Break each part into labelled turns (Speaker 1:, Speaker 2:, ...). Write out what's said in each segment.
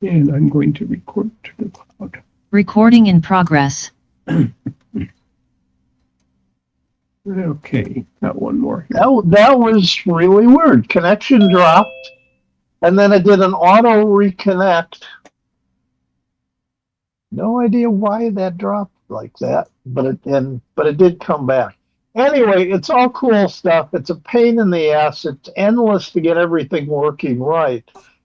Speaker 1: And I'm going to record to the cloud.
Speaker 2: Recording in progress.
Speaker 1: Okay, got one more here.
Speaker 3: That was really weird. Connection dropped, and then it did an auto reconnect. No idea why that dropped like that, but it did come back. Anyway, it's all cool stuff. It's a pain in the ass. It's endless to get everything working right.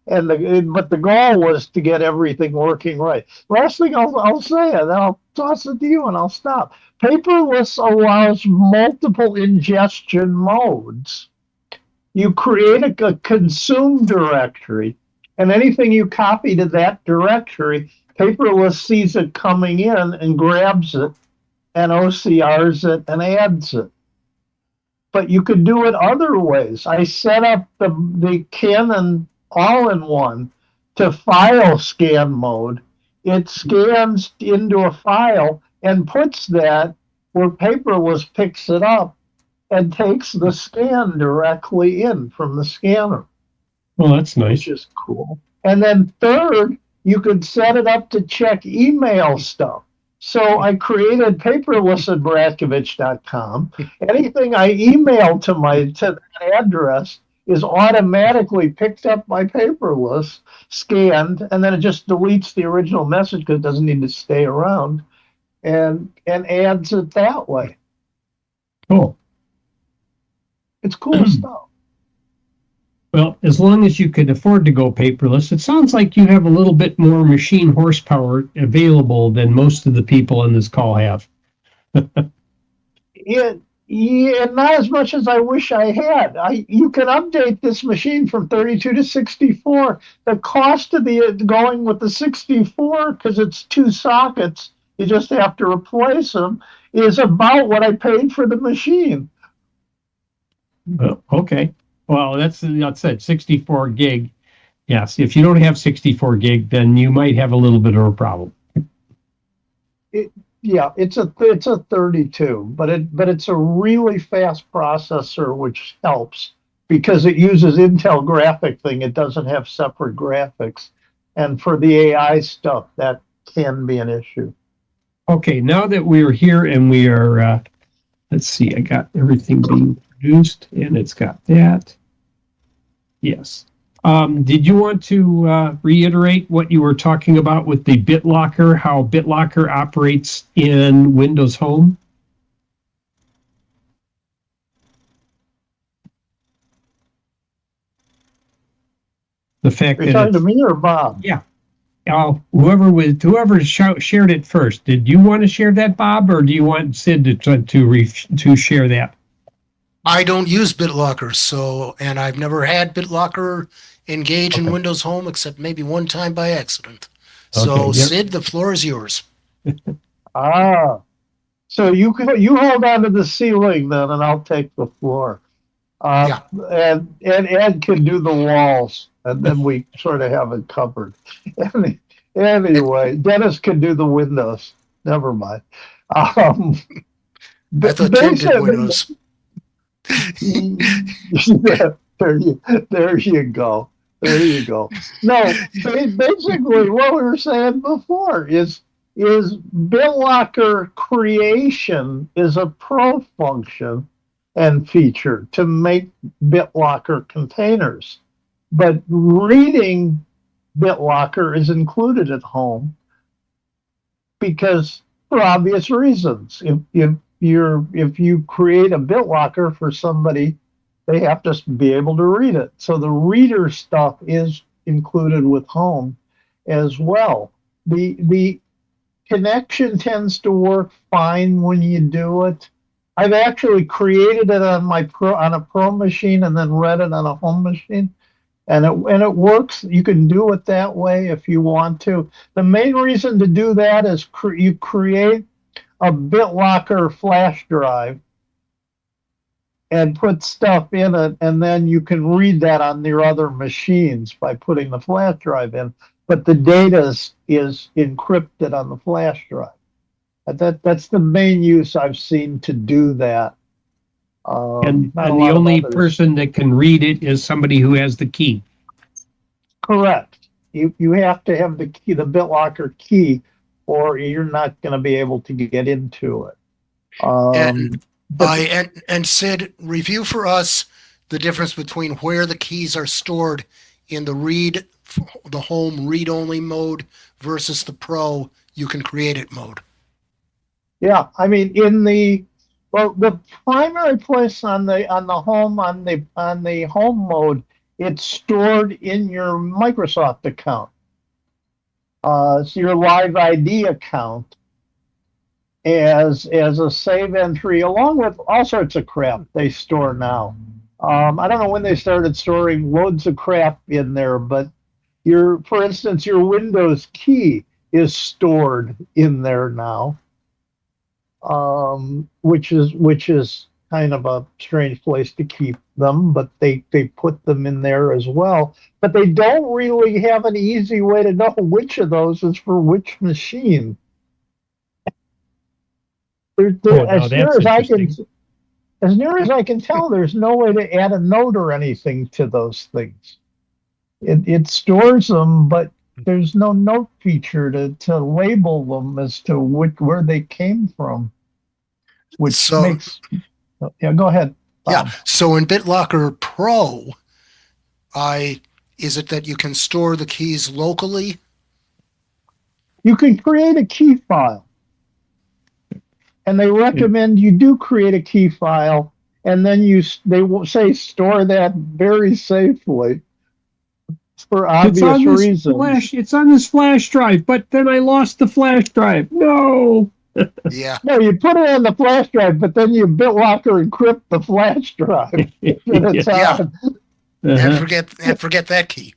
Speaker 3: But the goal was to get everything working right. Last thing I'll say, and then I'll toss it to you and I'll stop. Paperless allows multiple ingestion modes. You create a consume directory, and anything you copy to that directory, Paperless sees it coming in and grabs it and OCRs it and adds it. But you could do it other ways. I set up the Canon all-in-one to file scan mode. It scans into a file and puts that where Paperless picks it up and takes the scan directly in from the scanner.
Speaker 1: Well, that's nice.
Speaker 3: Which is cool. And then third, you could set it up to check email stuff. So I created Paperless at Bratkovich.com. Anything I email to that address is automatically picked up by Paperless, scanned, and then it just deletes the original message because it doesn't need to stay around, and adds it that way.
Speaker 1: Cool.
Speaker 3: It's cool stuff.
Speaker 1: Well, as long as you can afford to go paperless, it sounds like you have a little bit more machine horsepower available than most of the people on this call have.
Speaker 3: Yeah, not as much as I wish I had. You can update this machine from 32 to 64. The cost of going with the 64, because it's 2 sockets, you just have to replace them, is about what I paid for the machine.
Speaker 1: Okay. Well, that's it, 64 gig. Yes, if you don't have 64 gig, then you might have a little bit of a problem.
Speaker 3: It's a 32, but it's a really fast processor, which helps because it uses Intel graphic thing. It doesn't have separate graphics, and for the AI stuff, that can be an issue.
Speaker 1: Okay, now that we're here and we are, let's see, I got everything being produced, and it's got that. Yes. Did you want to reiterate what you were talking about with the BitLocker, how BitLocker operates in Windows Home? The fact
Speaker 3: You're talking to me or Bob?
Speaker 1: Yeah. Whoever shared it first. Did you want to share that, Bob, or do you want Sid to share that?
Speaker 4: I don't use BitLocker, and I've never had BitLocker engage in Windows Home except maybe one time by accident. So,
Speaker 1: Okay, yep.
Speaker 4: Sid, the floor is yours.
Speaker 3: So you hold on to the ceiling then, and I'll take the floor.
Speaker 4: Yeah.
Speaker 3: And Ed can do the walls, and then we sort of have it covered. Anyway, Dennis can do the windows. Never mind.
Speaker 4: I thought Tim did Windows.
Speaker 3: There you go. No, basically what we were saying before is BitLocker creation is a pro function and feature to make BitLocker containers. But reading BitLocker is included at home because for obvious reasons. If you create a BitLocker for somebody, they have to be able to read it. So the reader stuff is included with home as well. The connection tends to work fine when you do it. I've actually created it on a pro machine and then read it on a home machine, and it works. You can do it that way if you want to. The main reason to do that is you create a BitLocker flash drive and put stuff in it, and then you can read that on your other machines by putting the flash drive in. But the data is encrypted on the flash drive. That's the main use I've seen to do that.
Speaker 1: And the only person that can read it is somebody who has the key.
Speaker 3: Correct. you have to have the key, the BitLocker key, or you're not going to be able to get into it.
Speaker 4: And
Speaker 3: But
Speaker 4: and Sid, review for us the difference between where the keys are stored in the home read-only mode versus the pro you can create it mode.
Speaker 3: yeah, I mean, the primary place on the home mode, it's stored in your Microsoft account. It's your Live ID account as a save entry, along with all sorts of crap they store now. I don't know when they started storing loads of crap in there, but for instance, your Windows key is stored in there now. Which is kind of a strange place to keep them, but they put them in there as well. But they don't really have an easy way to know which of those is for which machine. As near as I can tell, there's no way to add a note or anything to those things. It stores them, but there's no note feature to label them as to where they came from. Which makes, yeah, go ahead.
Speaker 4: Yeah. So in BitLocker Pro, is it that you can store the keys locally?
Speaker 3: You can create a key file, and they recommend you do create a key file, and then they will say store that very safely for obvious reasons.
Speaker 1: It's on this flash drive, but then I lost the flash drive. No.
Speaker 4: Yeah.
Speaker 3: No, you put it on the flash drive, but then you BitLocker encrypt the flash drive.
Speaker 4: Yeah. And forget that key.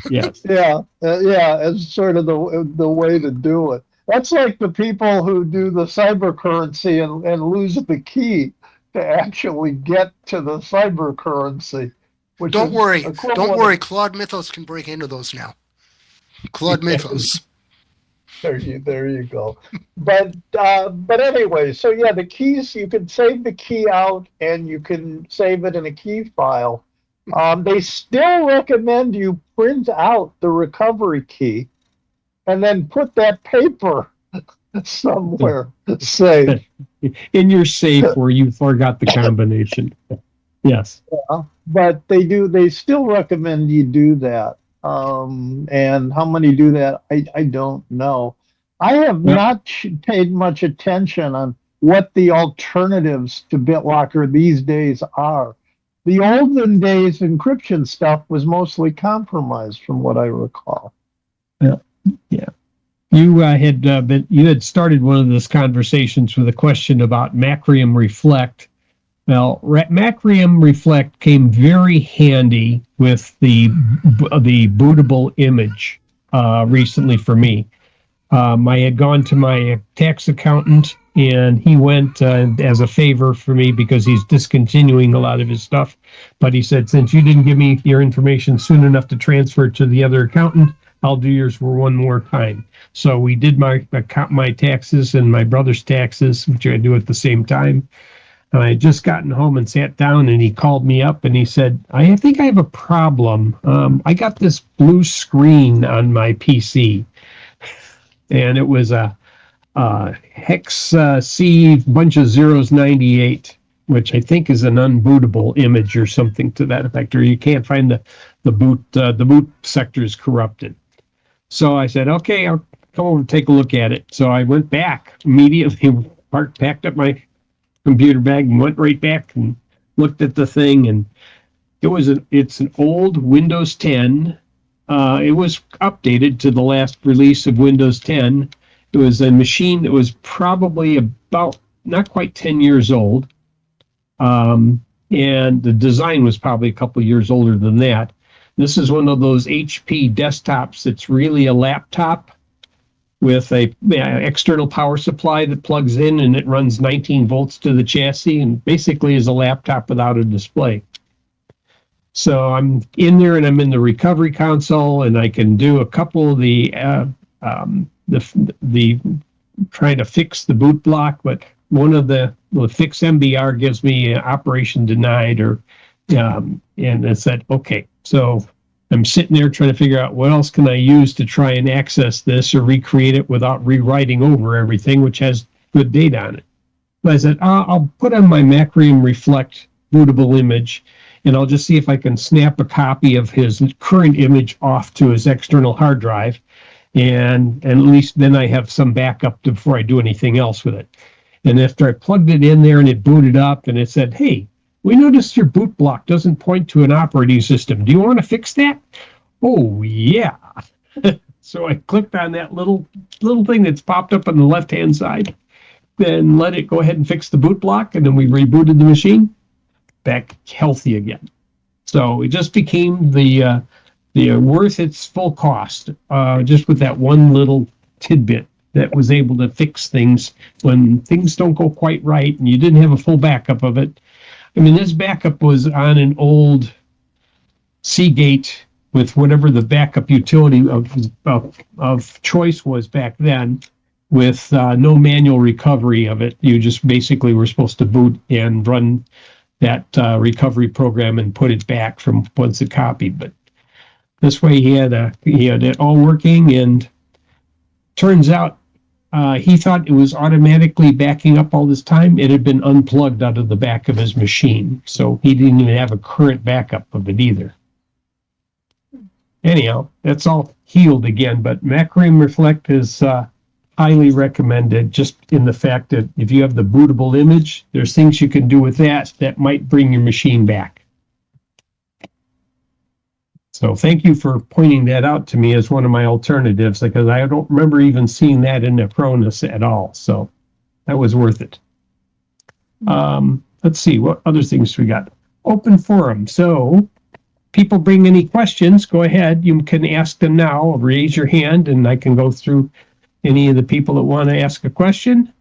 Speaker 1: Yes.
Speaker 3: Yeah. It's sort of the way to do it. That's like the people who do the cyber currency and lose the key to actually get to the cyber currency.
Speaker 4: Don't worry. Claude Mythos can break into those now. Claude Mythos.
Speaker 3: There you go. But anyway, so yeah, the keys, you can save the key out and you can save it in a key file. They still recommend you print out the recovery key and then put that paper somewhere safe.
Speaker 1: In your safe where you forgot the combination. Yes.
Speaker 3: Yeah, but they still recommend you do that. And how many do that, I don't know. I have not paid much attention on what the alternatives to BitLocker these days are. The olden days encryption stuff was mostly compromised, from what I recall.
Speaker 1: Yeah. You had started one of those conversations with a question about Macrium Reflect. Well, Macrium Reflect came very handy with the bootable image recently for me. I had gone to my tax accountant, and he went as a favor for me because he's discontinuing a lot of his stuff. But he said, since you didn't give me your information soon enough to transfer it to the other accountant, I'll do yours for one more time. So we did my taxes and my brother's taxes, which I do at the same time. And I had just gotten home and sat down, and he called me up and he said, I think I have a problem. I got this blue screen on my PC, and it was a hex C bunch of zeros 98, which I think is an unbootable image or something to that effect, or you can't find the boot sector is corrupted. So I said, okay, I'll come over and take a look at it. So I went back immediately, packed up my computer bag and went right back and looked at the thing, and it's an old Windows 10. It was updated to the last release of Windows 10. It was a machine that was probably about not quite 10 years old, and the design was probably a couple years older than that. This is one of those HP desktops that's really a laptop with a external power supply that plugs in, and it runs 19 volts to the chassis, and basically is a laptop without a display. So I'm in there, and I'm in the recovery console, and I can do a couple of the trying to fix the boot block, but one of the fix MBR gives me operation denied, and it said, okay, so I'm sitting there trying to figure out what else can I use to try and access this or recreate it without rewriting over everything, which has good data on it. But I said, I'll put on my Macrium Reflect bootable image, and I'll just see if I can snap a copy of his current image off to his external hard drive. And at least then I have some backup before I do anything else with it. And after I plugged it in there and it booted up and it said, hey, we noticed your boot block doesn't point to an operating system. Do you want to fix that? Oh, yeah. So I clicked on that little thing that's popped up on the left-hand side, then let it go ahead and fix the boot block, and then we rebooted the machine back healthy again. So it just became the worth its full cost, just with that one little tidbit that was able to fix things when things don't go quite right and you didn't have a full backup of it. I mean, this backup was on an old Seagate with whatever the backup utility of choice was back then, with no manual recovery of it. You just basically were supposed to boot and run that recovery program and put it back from once it copied. But this way he had it all working, and turns out he thought it was automatically backing up all this time. It had been unplugged out of the back of his machine, so he didn't even have a current backup of it either. Anyhow, that's all healed again, but Macrium Reflect is highly recommended, just in the fact that if you have the bootable image, there's things you can do with that might bring your machine back. So thank you for pointing that out to me as one of my alternatives, because I don't remember even seeing that in Acronis at all. So that was worth it. Let's see, what other things we got? Open forum. So people bring any questions, go ahead. You can ask them now. Raise your hand and I can go through any of the people that want to ask a question.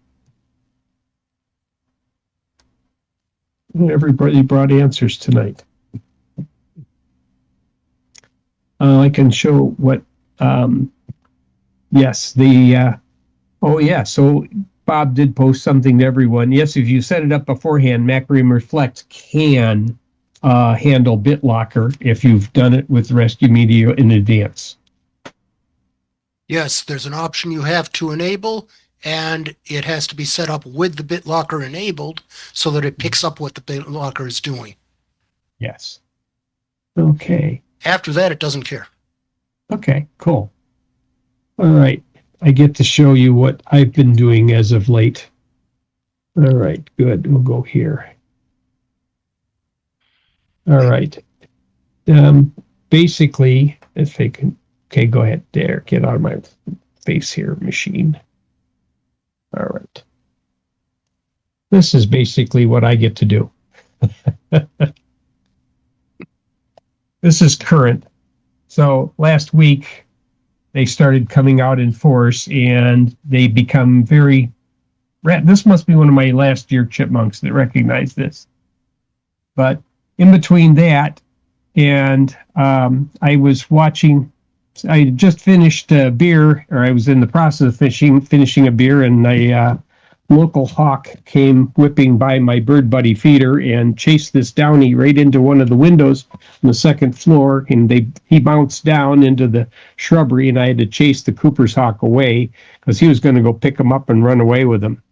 Speaker 1: Everybody brought answers tonight. I can show what, yes, oh yeah, so Bob did post something to everyone. Yes, if you set it up beforehand, Macrium Reflect can handle BitLocker if you've done it with Rescue Media in advance.
Speaker 4: Yes, there's an option you have to enable, and it has to be set up with the BitLocker enabled so that it picks up what the BitLocker is doing.
Speaker 1: Yes. Okay.
Speaker 4: After that, it doesn't care.
Speaker 1: Okay, cool. All right. I get to show you what I've been doing as of late. All right, good. We'll go here. All right. Basically, if they can, okay, go ahead there. Get out of my face here, machine. All right. This is basically what I get to do. This is current. So last week, they started coming out in force, and they become very, this must be one of my last year chipmunks that recognize this. But in between that, and I was watching, I just finished a beer, or I was in the process of finishing a beer, and a local hawk came whipping by my Bird Buddy feeder and chased this downy right into one of the windows on the second floor, and he bounced down into the shrubbery, and I had to chase the Cooper's hawk away because he was going to go pick him up and run away with him.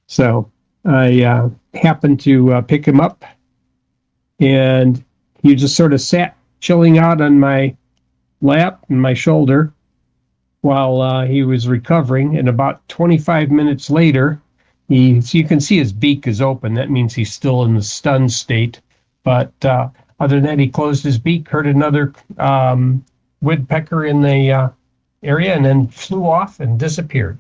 Speaker 1: So I happened to pick him up, and he just sort of sat chilling out on my lap and my shoulder while he was recovering. And about 25 minutes later, so you can see his beak is open. That means he's still in the stunned state. But other than that, he closed his beak, heard another woodpecker in the area, and then flew off and disappeared.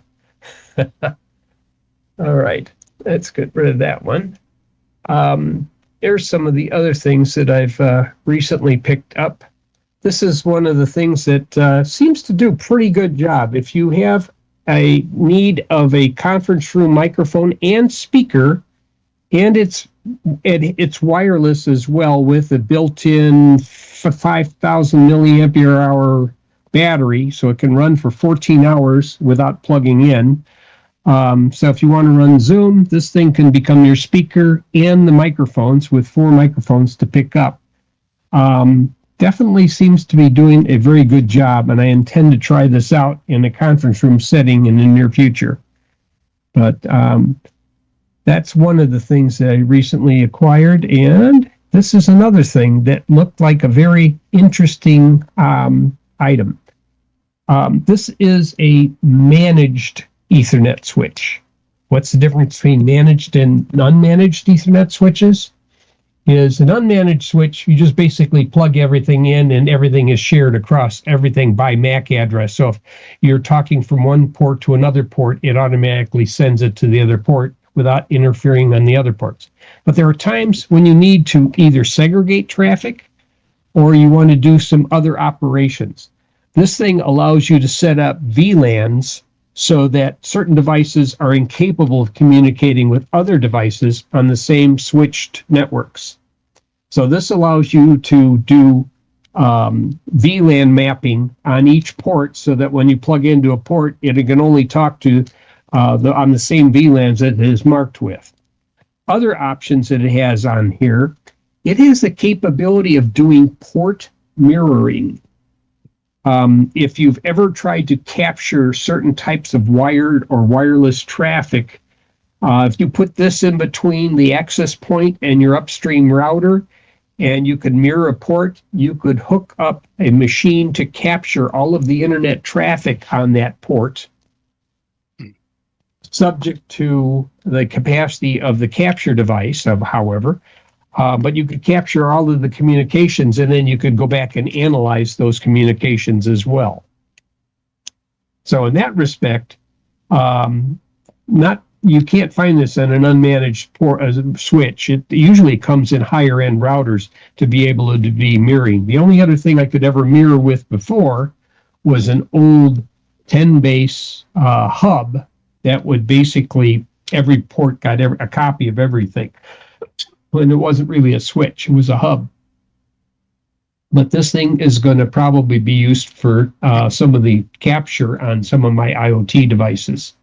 Speaker 1: All right, let's get rid of that one. Here's some of the other things that I've recently picked up. This is one of the things that seems to do a pretty good job. If you have a need of a conference room microphone and speaker, and it's wireless as well with a built-in 5,000 milliampere hour battery, so it can run for 14 hours without plugging in. So if you want to run Zoom, this thing can become your speaker and the microphones with 4 microphones to pick up. definitely seems to be doing a very good job, and I intend to try this out in a conference room setting in the near future. But that's one of the things that I recently acquired, and this is another thing that looked like a very interesting item. This is a managed Ethernet switch. What's the difference between managed and unmanaged Ethernet switches? Is an unmanaged switch, you just basically plug everything in and everything is shared across everything by MAC address. So if you're talking from one port to another port, it automatically sends it to the other port without interfering on the other ports. But there are times when you need to either segregate traffic or you want to do some other operations. This thing allows you to set up VLANs so that certain devices are incapable of communicating with other devices on the same switched networks. So this allows you to do VLAN mapping on each port so that when you plug into a port, it can only talk to on the same VLANs that it is marked with. Other options that it has on here, it has the capability of doing port mirroring. If you've ever tried to capture certain types of wired or wireless traffic, if you put this in between the access point and your upstream router, and you could mirror a port, you could hook up a machine to capture all of the internet traffic on that port, subject to the capacity of the capture device, however. But you could capture all of the communications, and then you could go back and analyze those communications as well. So in that respect, you can't find this in an unmanaged switch. It usually comes in higher end routers to be able to be mirroring. The only other thing I could ever mirror with before was an old 10 base hub that would basically, every port got a copy of everything. And it wasn't really a switch, it was a hub. But this thing is going to probably be used for some of the capture on some of my IoT devices.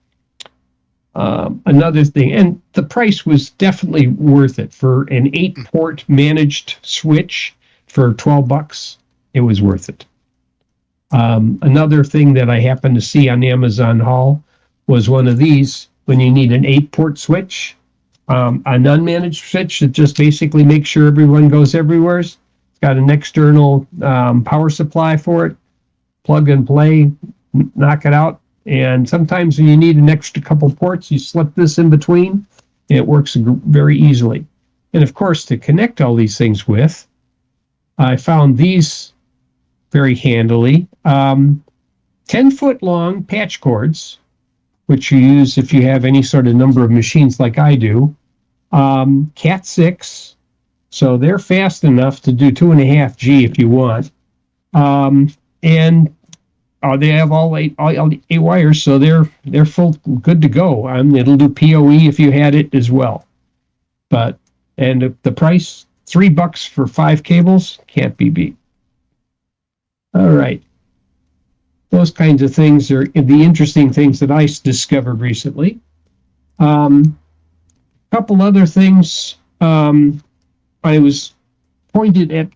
Speaker 1: Another thing, and the price was definitely worth it for an 8-port managed switch for $12. It was worth it. Another thing that I happened to see on Amazon Haul was one of these when you need an 8-port switch. An unmanaged switch that just basically makes sure everyone goes everywhere. It's got an external power supply for it. Plug and play, knock it out. And sometimes when you need an extra couple ports, you slip this in between. And it works very easily. And of course, to connect all these things with, I found these very handily. 10-foot long patch cords, which you use if you have any sort of number of machines like I do. Cat 6, so they're fast enough to do 2.5G if you want. And they have all eight wires, so they're full good to go. It'll do PoE if you had it as well. And the price, $3 for 5 cables, can't be beat. All right. Those kinds of things are the interesting things that I discovered recently. Couple other things. I was pointed at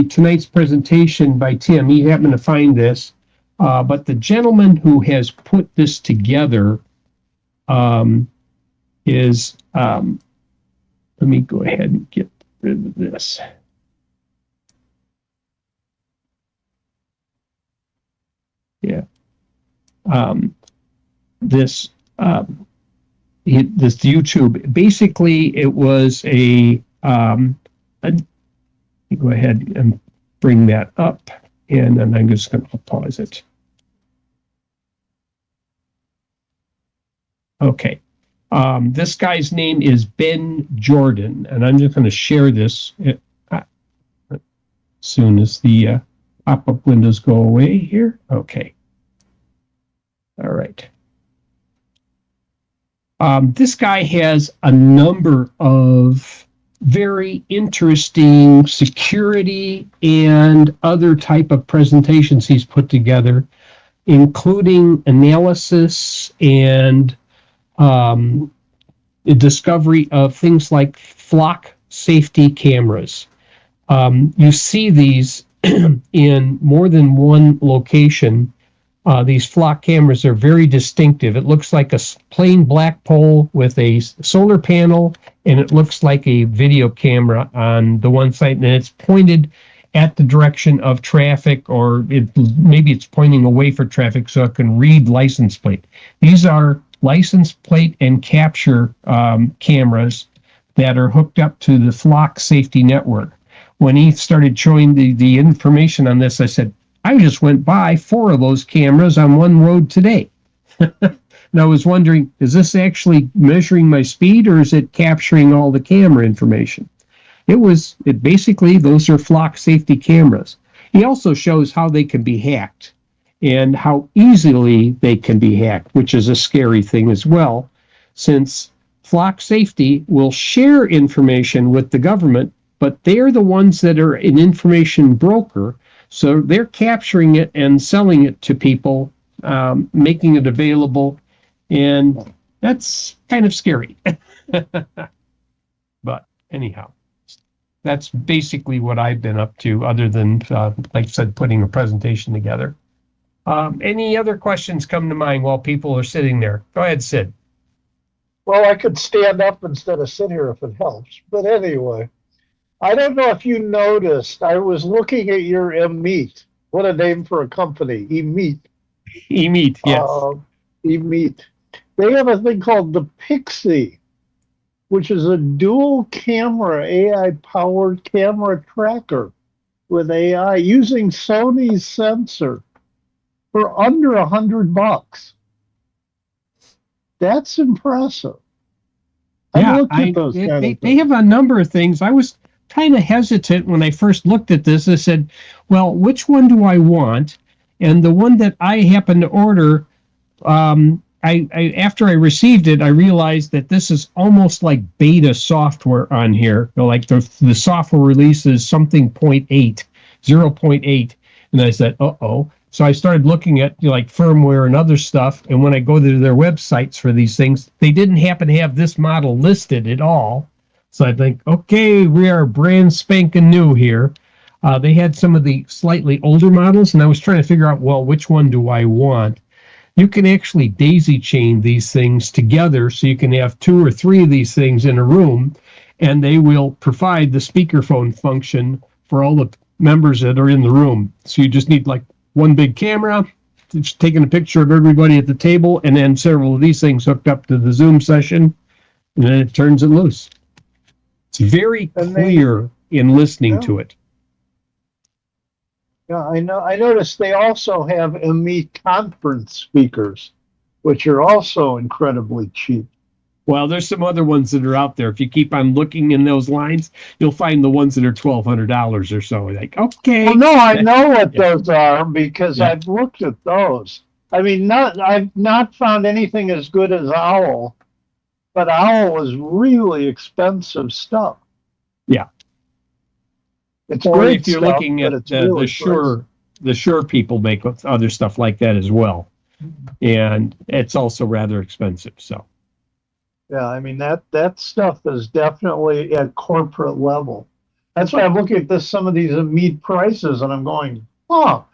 Speaker 1: tonight's presentation by Tim. He happened to find this. But the gentleman who has put this together is, let me go ahead and get rid of this. Yeah. This YouTube, basically it was let me go ahead and bring that up, and then I'm just going to pause it. Okay. This guy's name is Ben Jordan, and I'm just going to share this as soon as the pop-up windows go away here. Okay. All right. This guy has a number of very interesting security and other type of presentations he's put together, including analysis and the discovery of things like flock safety cameras. You see these in more than one location. These flock cameras are very distinctive. It looks like a plain black pole with a solar panel, and it looks like a video camera on the one side, and it's pointed at the direction of traffic, or maybe it's pointing away for traffic so it can read license plate. These are license plate and capture cameras that are hooked up to the Flock safety network. When he started showing the information on this, I said, I just went by 4 of those cameras on one road today. And I was wondering, is this actually measuring my speed, or is it capturing all the camera information? It basically, those are Flock safety cameras. He also shows how they can be hacked and how easily they can be hacked, which is a scary thing as well, since Flock safety will share information with the government, but they're the ones that are an information broker. So they're capturing it and selling it to people, making it available, and that's kind of scary. But anyhow, that's basically what I've been up to, other than, like I said, putting a presentation together. Any other questions come to mind while people are sitting there? Go ahead, Sid.
Speaker 3: Well, I could stand up instead of sit here if it helps. But anyway, I don't know if you noticed, I was looking at your eMeet. What a name for a company, eMeet.
Speaker 1: eMeet, yes.
Speaker 3: eMeet. They have a thing called the Pixie, which is a dual camera, AI-powered camera tracker with AI using Sony's sensor for under $100. That's impressive.
Speaker 1: Yeah,
Speaker 3: I looked at those kind of
Speaker 1: they
Speaker 3: things.
Speaker 1: have a number of things. I was kind of hesitant when I first looked at this. I said, well, which one do I want? And the one that I happened to order, I after I received it, I realized that this is almost like beta software on here. Like the software release is something 0.8. And I said, uh-oh. So I started looking at like firmware and other stuff. And when I go to their websites for these things, they didn't happen to have this model listed at all. So I think, okay, we are brand spanking new here. They had some of the slightly older models, and I was trying to figure out, well, which one do I want? You can actually daisy chain these things together, so you can have 2 or 3 of these things in a room, and they will provide the speakerphone function for all the members that are in the room. So you just need like one big camera, just taking a picture of everybody at the table, and then several of these things hooked up to the Zoom session, and then it turns it loose. It's very clear in listening to it.
Speaker 3: Yeah, I know. I noticed they also have eMeet conference speakers, which are also incredibly cheap.
Speaker 1: Well, there's some other ones that are out there. If you keep on looking in those lines, you'll find the ones that are $1,200 or so. Like, okay.
Speaker 3: Well, no, I know what those are because
Speaker 1: Yeah.
Speaker 3: I've looked at those. I mean, I've not found anything as good as Owl, but Owl is really expensive stuff.
Speaker 1: Yeah.
Speaker 3: It's
Speaker 1: Or
Speaker 3: great
Speaker 1: if you're
Speaker 3: stuff,
Speaker 1: looking
Speaker 3: but
Speaker 1: at
Speaker 3: it's really
Speaker 1: the Shure people make other stuff like that as well. And it's also rather expensive. So
Speaker 3: yeah, I mean that stuff is definitely at corporate level. That's why I'm looking at some of these eMeet prices, and I'm going, oh,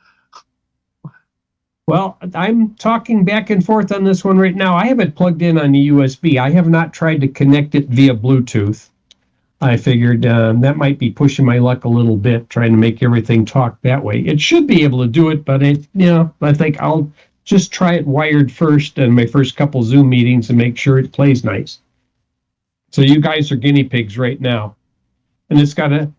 Speaker 1: well, I'm talking back and forth on this one right now. I have it plugged in on the USB. I have not tried to connect it via Bluetooth. I figured that might be pushing my luck a little bit, trying to make everything talk that way. It should be able to do it, but I think I'll just try it wired first in my first couple Zoom meetings and make sure it plays nice. So you guys are guinea pigs right now. And it's got a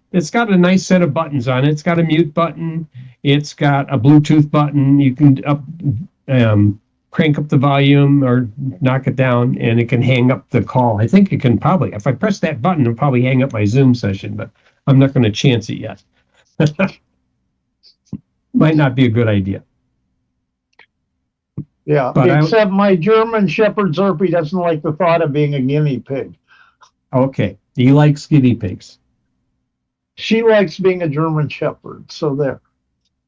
Speaker 1: nice set of buttons on it. It's got a mute button. It's got a Bluetooth button. You can crank up the volume or knock it down, and it can hang up the call. I think it can probably, if I press that button, it'll probably hang up my Zoom session, but I'm not going to chance it yet. Might not be a good idea.
Speaker 3: yeah.
Speaker 1: But
Speaker 3: Except my German Shepherd Zerpy doesn't like the thought of being a guinea pig.
Speaker 1: Okay, he likes guinea pigs.
Speaker 3: She likes being a German Shepherd, so there.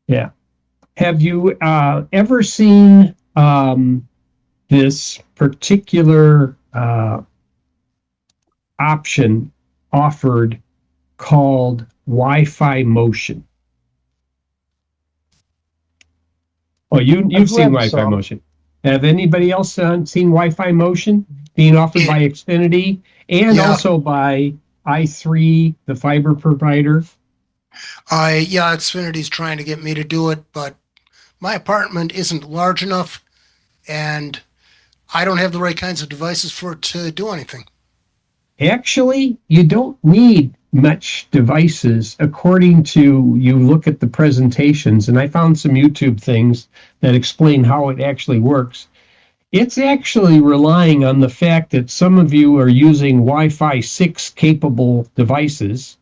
Speaker 1: Yeah. Have you ever seen this particular option offered called Wi-Fi Motion? Oh, you've
Speaker 3: I've
Speaker 1: seen
Speaker 3: read
Speaker 1: Wi-Fi
Speaker 3: some.
Speaker 1: Motion. Have anybody else seen Wi-Fi Motion being offered by Xfinity and
Speaker 4: Yeah.
Speaker 1: also by i3, the fiber provider?
Speaker 4: Xfinity's trying to get me to do it, but my apartment isn't large enough and I don't have the right kinds of devices for it to do anything.
Speaker 1: Actually, you don't need much devices according to you look at the presentations, and I found some YouTube things that explain how it actually works. It's actually relying on the fact that some of you are using Wi-Fi 6 capable devices.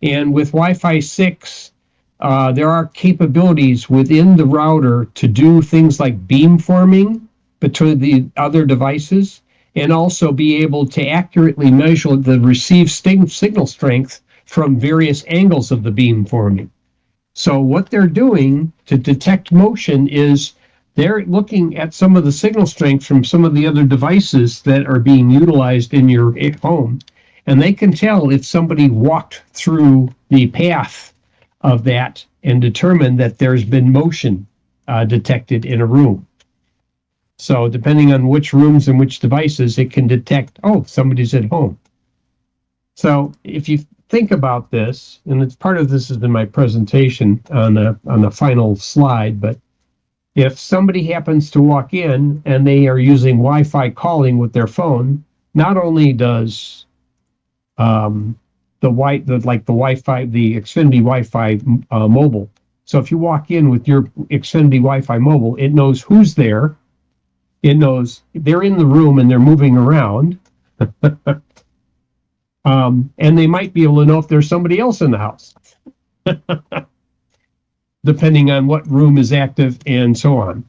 Speaker 1: And with Wi-Fi 6, there are capabilities within the router to do things like beamforming between the other devices and also be able to accurately measure the received signal strength from various angles of the beamforming. So what they're doing to detect motion is they're looking at some of the signal strength from some of the other devices that are being utilized in your home, and they can tell if somebody walked through the path of that and determine that there's been motion detected in a room. So depending on which rooms and which devices, it can detect, oh, somebody's at home. So if you think about this, and it's part of this is in my presentation on the final slide, but if somebody happens to walk in and they are using Wi-Fi calling with their phone, not only does the Wi-Fi, the Xfinity Wi-Fi mobile. So if you walk in with your Xfinity Wi-Fi mobile, it knows who's there. It knows they're in the room and they're moving around. And they might be able to know if there's somebody else in the house, depending on what room is active and so on.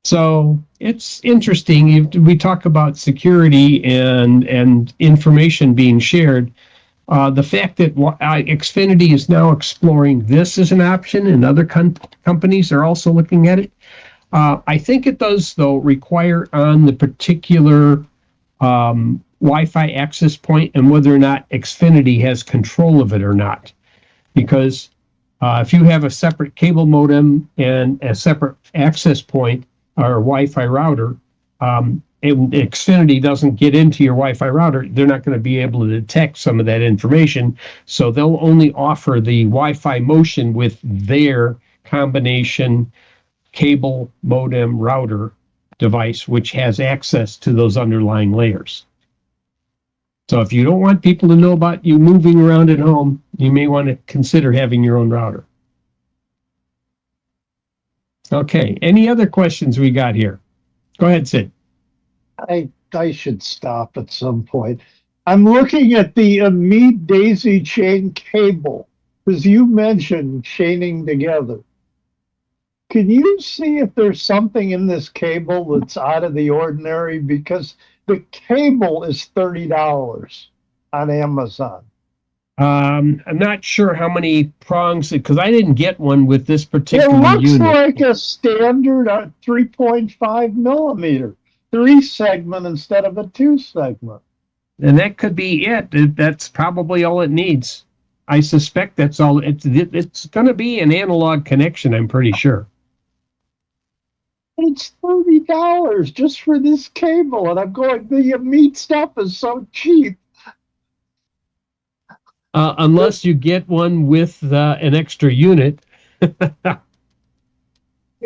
Speaker 1: So it's interesting. We talk about security and information being shared. The fact that Xfinity is now exploring this as an option and other companies are also looking at it. I think it does, though, require on the particular Wi-Fi access point and whether or not Xfinity has control of it or not. Because if you have a separate cable modem and a separate access point or Wi-Fi router, and Xfinity doesn't get into your Wi-Fi router, they're not going to be able to detect some of that information. So they'll only offer the Wi-Fi motion with their combination cable modem router device, which has access to those underlying layers. So if you don't want people to know about you moving around at home, you may want to consider having your own router. Okay, any other questions we got here? Go ahead, Sid.
Speaker 3: I should stop at some point. I'm looking at the Amid daisy chain cable, because you mentioned chaining together. Can you see if there's something in this cable that's out of the ordinary? Because the cable is $30 on Amazon.
Speaker 1: I'm not sure how many prongs, because I didn't get one with this
Speaker 3: It
Speaker 1: particular
Speaker 3: looks
Speaker 1: unit.
Speaker 3: like a standard 3.5 millimeter, 3-segment instead of a 2-segment.
Speaker 1: And that could be it. That's probably all it needs. I suspect that's all. It's going to be an analog connection, I'm pretty sure.
Speaker 3: It's $30 just for this cable, and I'm going, the Amid stuff is so cheap.
Speaker 1: Unless you get one with an extra unit.
Speaker 3: Yeah,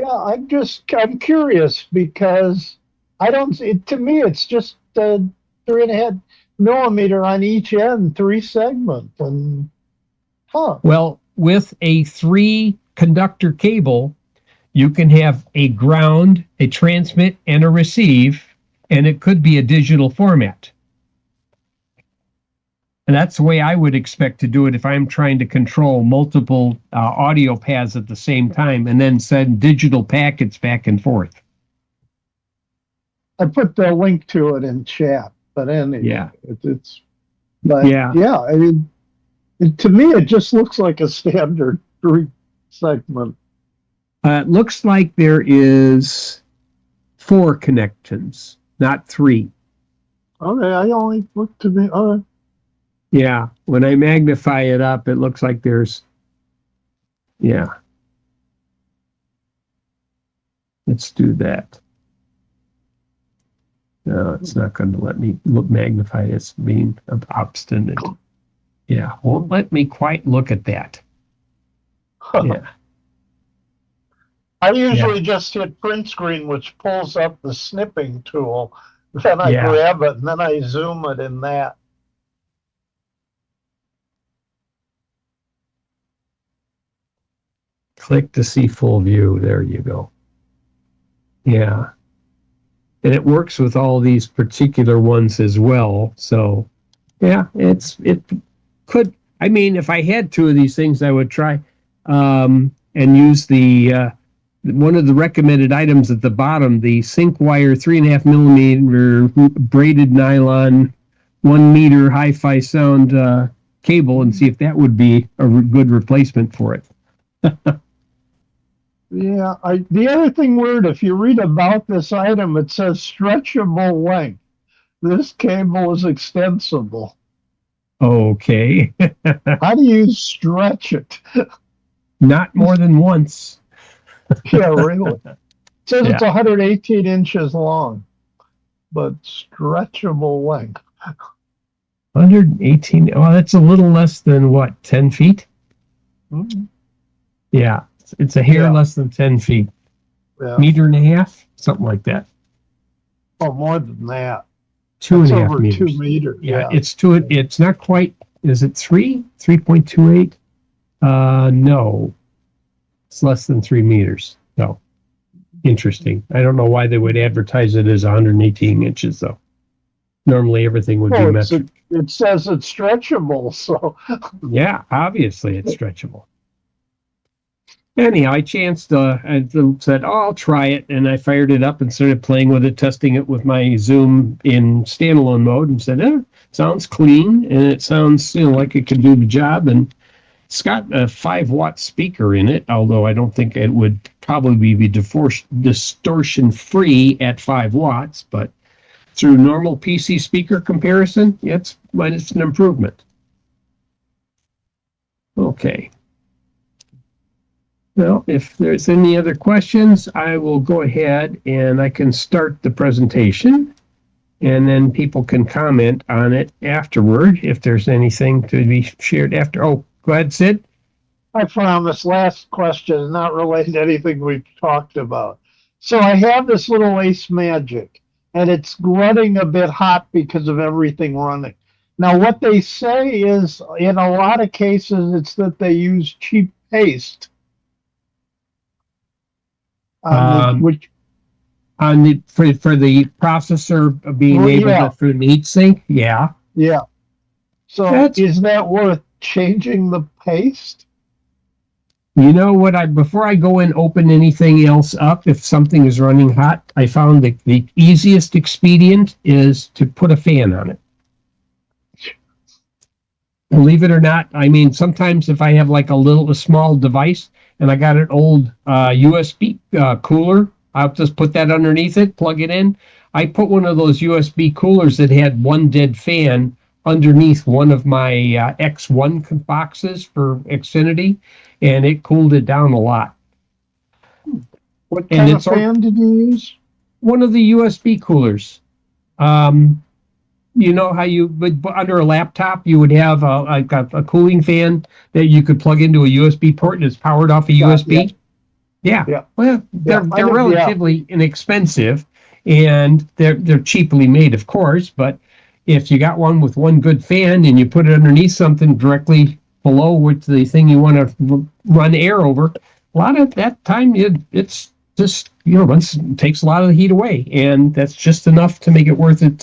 Speaker 3: I'm curious because I don't see, to me, it's just 3.5 millimeter on each end, 3-segment, and
Speaker 1: Well, with a 3-conductor cable, you can have a ground, a transmit, and a receive, and it could be a digital format. And that's the way I would expect to do it if I'm trying to control multiple audio paths at the same time and then send digital packets back and forth.
Speaker 3: I put the link to it in chat. But anyway,
Speaker 1: Yeah.
Speaker 3: Yeah, I mean, to me, it just looks like a standard 3-segment.
Speaker 1: It looks like there is 4 connections, not 3.
Speaker 3: Okay, I only looked to me. All right.
Speaker 1: Yeah, when I magnify it up, it looks like there's, yeah. Let's do that. No, it's not going to let me look magnify it. It's being obstinate. Yeah, won't let me quite look at that. Yeah.
Speaker 3: I usually just hit print screen, which pulls up the snipping tool. Then I
Speaker 1: Yeah.
Speaker 3: grab it and then I zoom it in that.
Speaker 1: Click to see full view. There you go. Yeah. And it works with all these particular ones as well. So yeah, it could, I mean, if I had two of these things, I would try and use the one of the recommended items at the bottom, the sync wire 3.5 millimeter braided nylon 1 meter hi-fi sound cable, and see if that would be a good replacement for it.
Speaker 3: Yeah, the other thing weird, if you read about this item, it says stretchable length. This cable is extensible.
Speaker 1: Okay.
Speaker 3: How do you stretch it?
Speaker 1: Not more than once.
Speaker 3: Yeah, really. It says it's
Speaker 1: Yeah.
Speaker 3: 118 inches long, but stretchable length.
Speaker 1: 118. Well, that's a little less than what, 10 feet?
Speaker 3: Mhm.
Speaker 1: Yeah. It's a hair
Speaker 3: Yeah.
Speaker 1: less than 10 feet.
Speaker 3: Yeah.
Speaker 1: Meter and a half, something like that.
Speaker 3: Oh, more than that.
Speaker 1: Two
Speaker 3: It's
Speaker 1: and a half
Speaker 3: over
Speaker 1: meters.
Speaker 3: 2 meters.
Speaker 1: Yeah, it's not quite, is it 3.28? No. It's less than 3 meters. No. Interesting. I don't know why they would advertise it as 118 inches though. Normally everything would be
Speaker 3: Well,
Speaker 1: metric.
Speaker 3: it says it's stretchable, so
Speaker 1: Yeah, obviously it's stretchable. Anyhow, I chanced, I said, oh, I'll try it. And I fired it up and started playing with it, testing it with my Zoom in standalone mode and said, sounds clean. And it sounds, like it could do the job. And it's got a 5-watt speaker in it, although I don't think it would probably be distortion free at 5 watts. But through normal PC speaker comparison, it's an improvement. Okay. Well, if there's any other questions, I will go ahead and I can start the presentation, and then people can comment on it afterward if there's anything to be shared after. Oh, go ahead, Sid.
Speaker 3: I found this last question not related to anything we've talked about. So I have this little Ace Magic, and it's running a bit hot because of everything running. Now, what they say is, in a lot of cases, it's that they use cheap paste. Which
Speaker 1: on the for the processor being able
Speaker 3: yeah.
Speaker 1: to for the heat sink, yeah.
Speaker 3: So is that worth changing the paste?
Speaker 1: You know what? Before I go and open anything else up, if something is running hot, I found that the easiest expedient is to put a fan on it. Believe it or not, I mean, sometimes if I have like a small device and I got an old USB cooler, I'll just put that underneath it, plug it in. I put one of those USB coolers that had one dead fan underneath one of my X1 boxes for Xfinity, and it cooled it down a lot.
Speaker 3: What kind of fan did you use?
Speaker 1: One of the USB coolers. You know how under a laptop, you would have a cooling fan that you could plug into a USB port and it's powered off a USB? Yeah. Well, they're relatively inexpensive and they're cheaply made, of course, but if you got one with one good fan and you put it underneath something directly below with the thing you want to run air over, a lot of that time it's just, it takes a lot of the heat away, and that's just enough to make it worth it.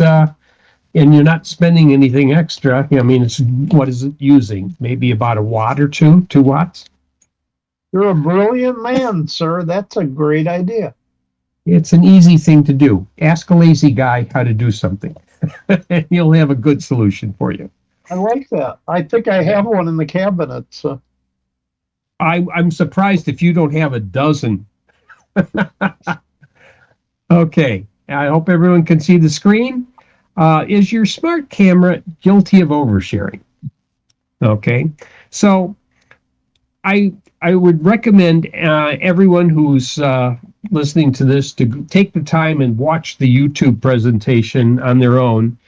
Speaker 1: And you're not spending anything extra. I mean, what is it using? Maybe about a watt or 2 watts.
Speaker 3: You're a brilliant man, sir. That's a great idea.
Speaker 1: It's an easy thing to do. Ask a lazy guy how to do something, and he'll have a good solution for you.
Speaker 3: I like that. I think I have one in the cabinet. So
Speaker 1: I'm surprised if you don't have a dozen. Okay, I hope everyone can see the screen. Is your smart camera guilty of oversharing? Okay, so I would recommend everyone who's listening to this to take the time and watch the YouTube presentation on their own,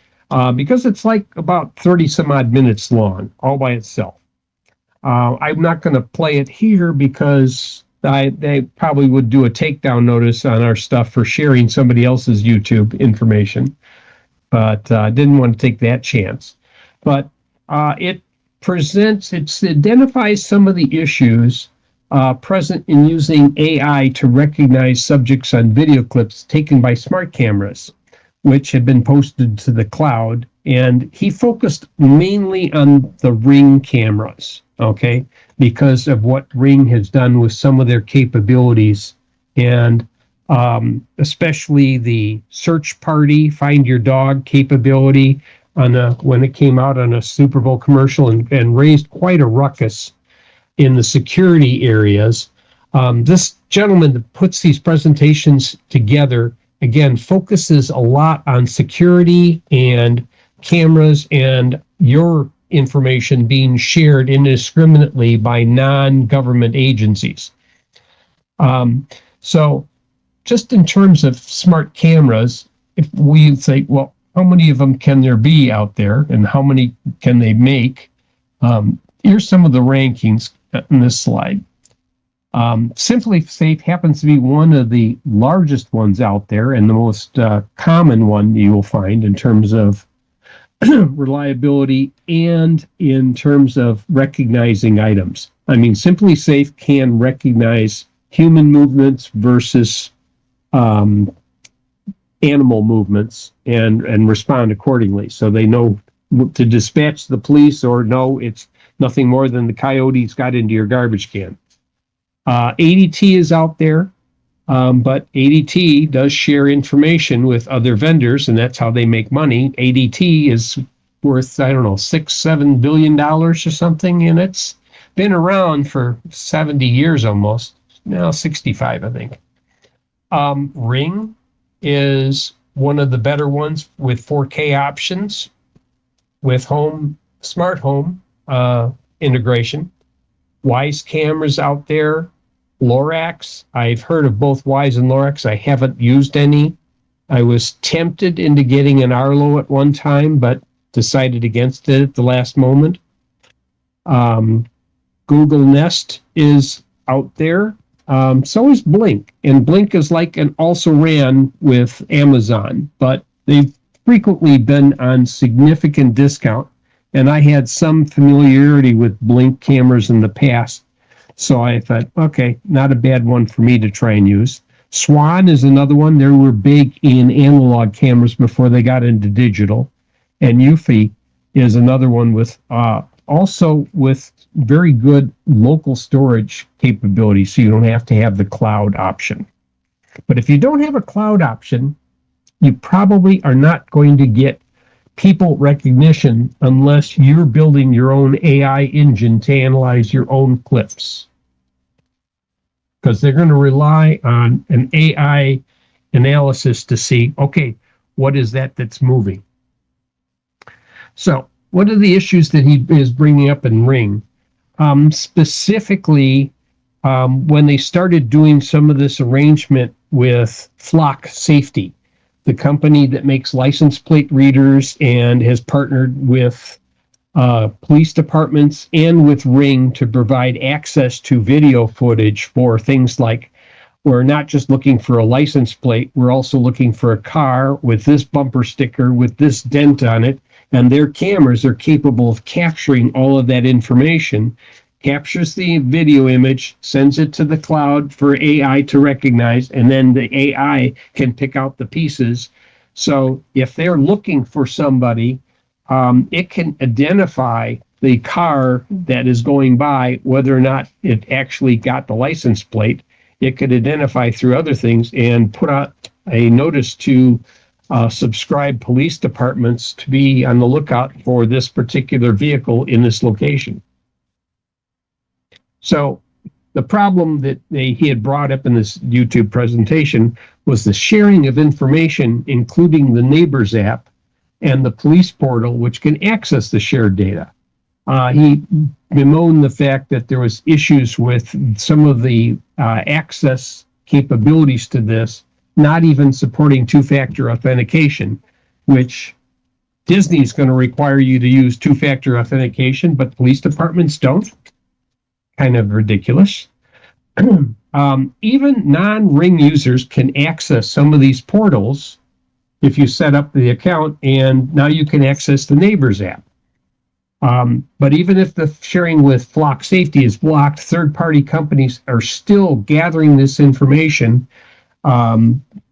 Speaker 1: because it's like about 30 some odd minutes long all by itself. I'm not going to play it here because they probably would do a takedown notice on our stuff for sharing somebody else's YouTube information, but I didn't want to take that chance. But it identifies some of the issues present in using AI to recognize subjects on video clips taken by smart cameras, which had been posted to the cloud. And he focused mainly on the Ring cameras, okay, because of what Ring has done with some of their capabilities, and especially the search party, find your dog capability when it came out on a Super Bowl commercial and raised quite a ruckus in the security areas. This gentleman that puts these presentations together, again, focuses a lot on security and cameras and your information being shared indiscriminately by non-government agencies. So just in terms of smart cameras, if we say, well, how many of them can there be out there and how many can they make? Here's some of the rankings in this slide. Simply Safe happens to be one of the largest ones out there and the most common one you will find in terms of reliability and in terms of recognizing items. I mean, Simply Safe can recognize human movements versus animal movements and respond accordingly. So they know to dispatch the police or no, it's nothing more than the coyotes got into your garbage can. ADT is out there, but ADT does share information with other vendors, and that's how they make money. ADT is worth, I don't know, $6-7 billion or something, and it's been around for 70 years almost. Now 65, I think. Ring is one of the better ones with 4K options, with smart home integration. Wyze cameras out there. Lorax, I've heard of both Wyze and Lorax. I haven't used any. I was tempted into getting an Arlo at one time, but decided against it at the last moment. Google Nest is out there. So is Blink. And Blink is like an also ran with Amazon, but they've frequently been on significant discount. And I had some familiarity with Blink cameras in the past. So I thought, okay, not a bad one for me to try and use. Swan is another one. They were big in analog cameras before they got into digital. And Eufy is another one with also with very good local storage capability, so you don't have to have the cloud option. But if you don't have a cloud option, you probably are not going to get people recognition unless you're building your own AI engine to analyze your own clips. Because they're going to rely on an AI analysis to see, okay, what is that that's moving? So what are the issues that he is bringing up in Ring? Specifically, when they started doing some of this arrangement with Flock Safety, the company that makes license plate readers and has partnered with police departments and with Ring to provide access to video footage for things like, we're not just looking for a license plate, we're also looking for a car with this bumper sticker, with this dent on it, and their cameras are capable of capturing all of that information, captures the video image, sends it to the cloud for AI to recognize, and then the AI can pick out the pieces. So if they're looking for somebody, it can identify the car that is going by, whether or not it actually got the license plate. It could identify through other things and put out a notice to subscribe police departments to be on the lookout for this particular vehicle in this location. So the problem that he had brought up in this YouTube presentation was the sharing of information, including the Neighbors app and the police portal, which can access the shared data. He bemoaned the fact that there was issues with some of the access capabilities to this, not even supporting two-factor authentication, which Disney's going to require you to use two-factor authentication, but police departments don't. Kind of ridiculous. Even non-Ring users can access some of these portals if you set up the account, and now you can access the Neighbors app. But even if the sharing with Flock Safety is blocked, third-party companies are still gathering this information,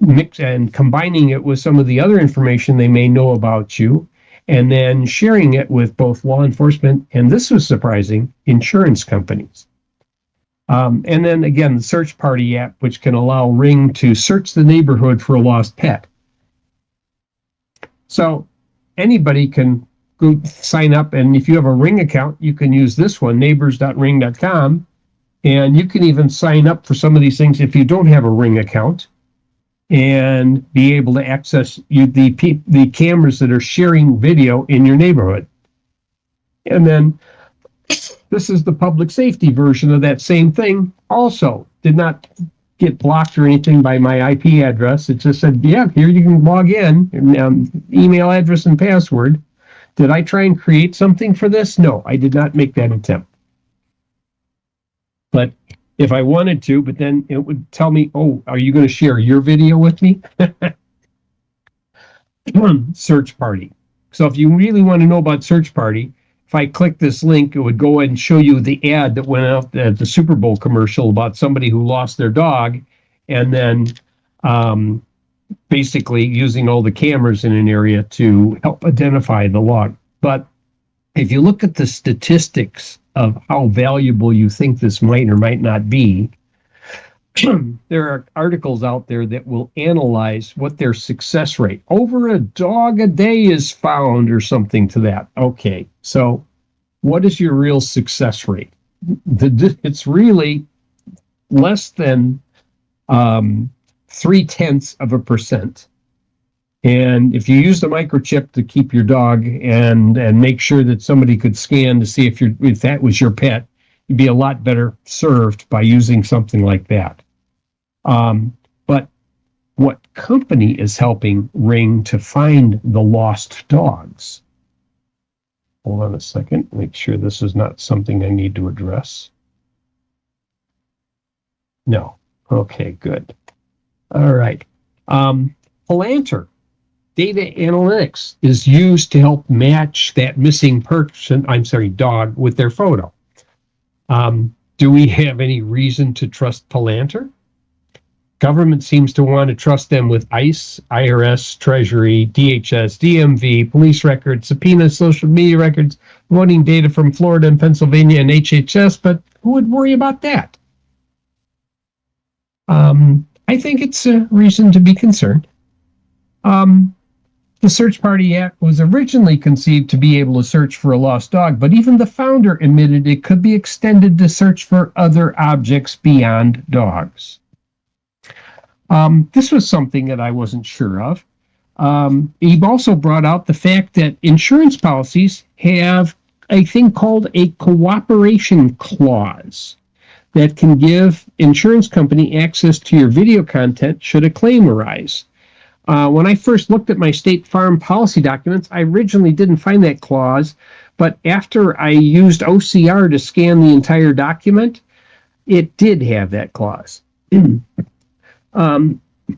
Speaker 1: mix and combining it with some of the other information they may know about you, and then sharing it with both law enforcement, and this was surprising, insurance companies. And then again, the Search Party app, which can allow Ring to search the neighborhood for a lost pet. So anybody can go sign up, and if you have a Ring account, you can use this one, neighbors.ring.com, and you can even sign up for some of these things if you don't have a Ring account, and be able to access the cameras that are sharing video in your neighborhood. And then this is the public safety version of that same thing. Also, did not get blocked or anything by my IP address. It just said, yeah, here you can log in, email address and password. Did I try and create something for this? No, I did not make that attempt. But if I wanted to, but then it would tell me, oh, are you going to share your video with me? Search Party. So if you really want to know about Search Party, if I click this link, it would go and show you the ad that went out at the Super Bowl commercial about somebody who lost their dog, and then basically using all the cameras in an area to help identify the log. But if you look at the statistics of how valuable you think this might or might not be, there are articles out there that will analyze what their success rate, over a dog a day is found or something to that. Okay, so what is your real success rate? It's really less than 0.3%. And if you use the microchip to keep your dog and make sure that somebody could scan to see if that was your pet, you'd be a lot better served by using something like that. But what company is helping Ring to find the lost dogs? Hold on a second, make sure this is not something I need to address. No. Okay, good. All right. Palantir data analytics is used to help match that missing dog with their photo. Do we have any reason to trust Palantir? Government seems to want to trust them with ICE, IRS, Treasury, DHS, DMV, police records, subpoenas, social media records, voting data from Florida and Pennsylvania, and HHS, but who would worry about that? I think it's a reason to be concerned. The Search Party app was originally conceived to be able to search for a lost dog, but even the founder admitted it could be extended to search for other objects beyond dogs. This was something that I wasn't sure of. He also brought out the fact that insurance policies have a thing called a cooperation clause that can give insurance company access to your video content should a claim arise. When I first looked at my State Farm policy documents, I originally didn't find that clause, but after I used OCR to scan the entire document, it did have that clause.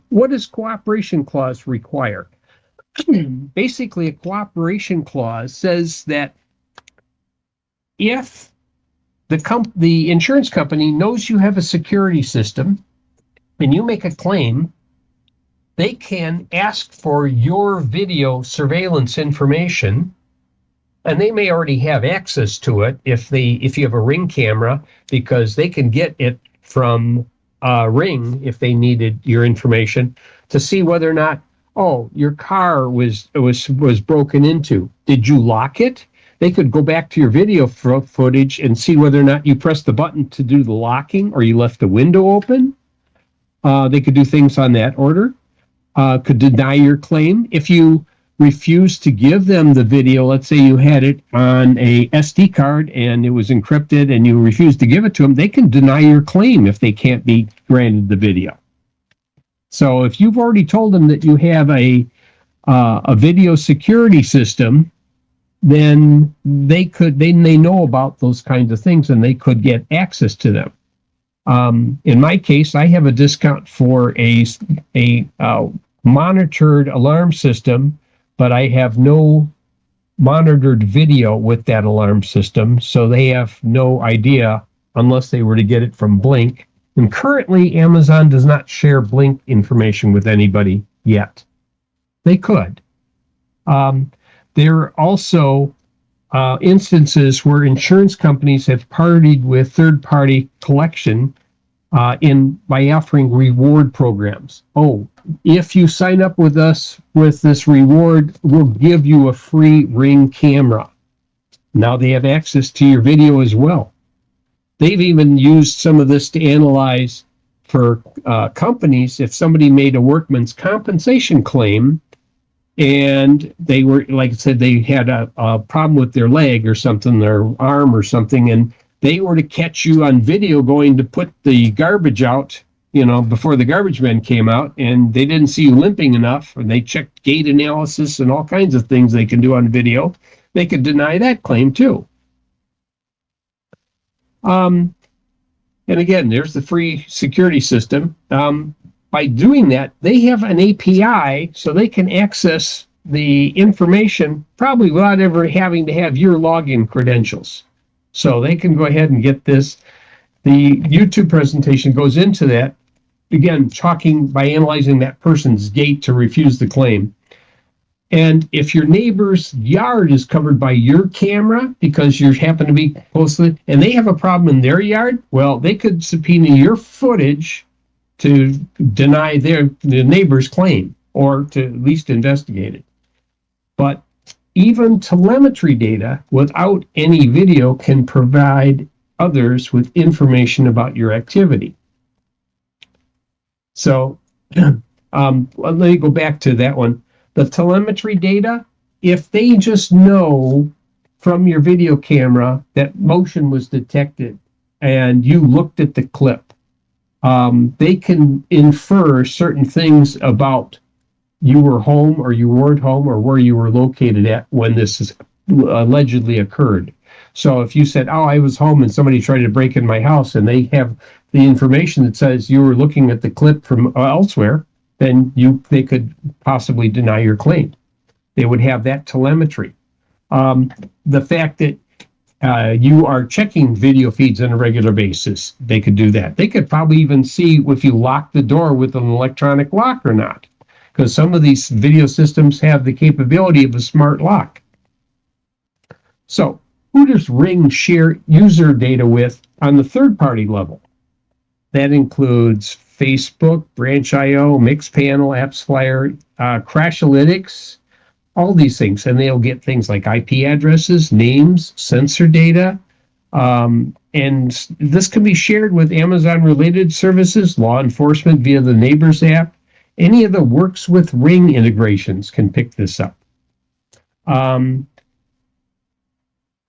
Speaker 1: What does cooperation clause require? Basically, a cooperation clause says that if the insurance company knows you have a security system and you make a claim, they can ask for your video surveillance information, and they may already have access to it if you have a Ring camera, because they can get it from Ring if they needed your information to see whether or not, oh, your car was broken into. Did you lock it? They could go back to your video footage and see whether or not you pressed the button to do the locking or you left the window open. They could do things on that order. Could deny your claim. If you refuse to give them the video, let's say you had it on a SD card and it was encrypted and you refused to give it to them, they can deny your claim if they can't be granted the video. So if you've already told them that you have a video security system, then they know about those kinds of things and they could get access to them. In my case, I have a discount for a monitored alarm system, but I have no monitored video with that alarm system, so they have no idea unless they were to get it from Blink. And currently, Amazon does not share Blink information with anybody yet. They could. There are also instances where insurance companies have partied with third-party collection by offering reward programs. Oh, if you sign up with us with this reward, we'll give you a free Ring camera. Now they have access to your video as well. They've even used some of this to analyze for companies. If somebody made a workman's compensation claim and they were, like I said, they had a problem with their leg or something, their arm or something, and they were to catch you on video going to put the garbage out, before the garbage men came out, and they didn't see you limping enough, and they checked gait analysis and all kinds of things they can do on video, they could deny that claim too. And again, there's the free security system. By doing that, they have an API so they can access the information probably without ever having to have your login credentials. So they can go ahead and get this. The YouTube presentation goes into that, again, talking by analyzing that person's gait to refuse the claim. And if your neighbor's yard is covered by your camera because you happen to be closely, and they have a problem in their yard, well, they could subpoena your footage to deny the neighbor's claim or to at least investigate it. But even telemetry data without any video can provide others with information about your activity. So let me go back to that one. The telemetry data, if they just know from your video camera that motion was detected and you looked at the clip, they can infer certain things about you were home or you weren't home or where you were located at when this is allegedly occurred. So if you said, oh, I was home and somebody tried to break in my house and they have the information that says you were looking at the clip from elsewhere, then they could possibly deny your claim. They would have that telemetry. The fact that you are checking video feeds on a regular basis, they could do that. They could probably even see if you lock the door with an electronic lock or not, because some of these video systems have the capability of a smart lock. So who does Ring share user data with on the third-party level? That includes Facebook, Branch.io, Mixpanel, AppsFlyer, Crashalytics, all these things. And they'll get things like IP addresses, names, sensor data. And this can be shared with Amazon-related services, law enforcement via the Neighbors app. Any of the Works with Ring integrations can pick this up.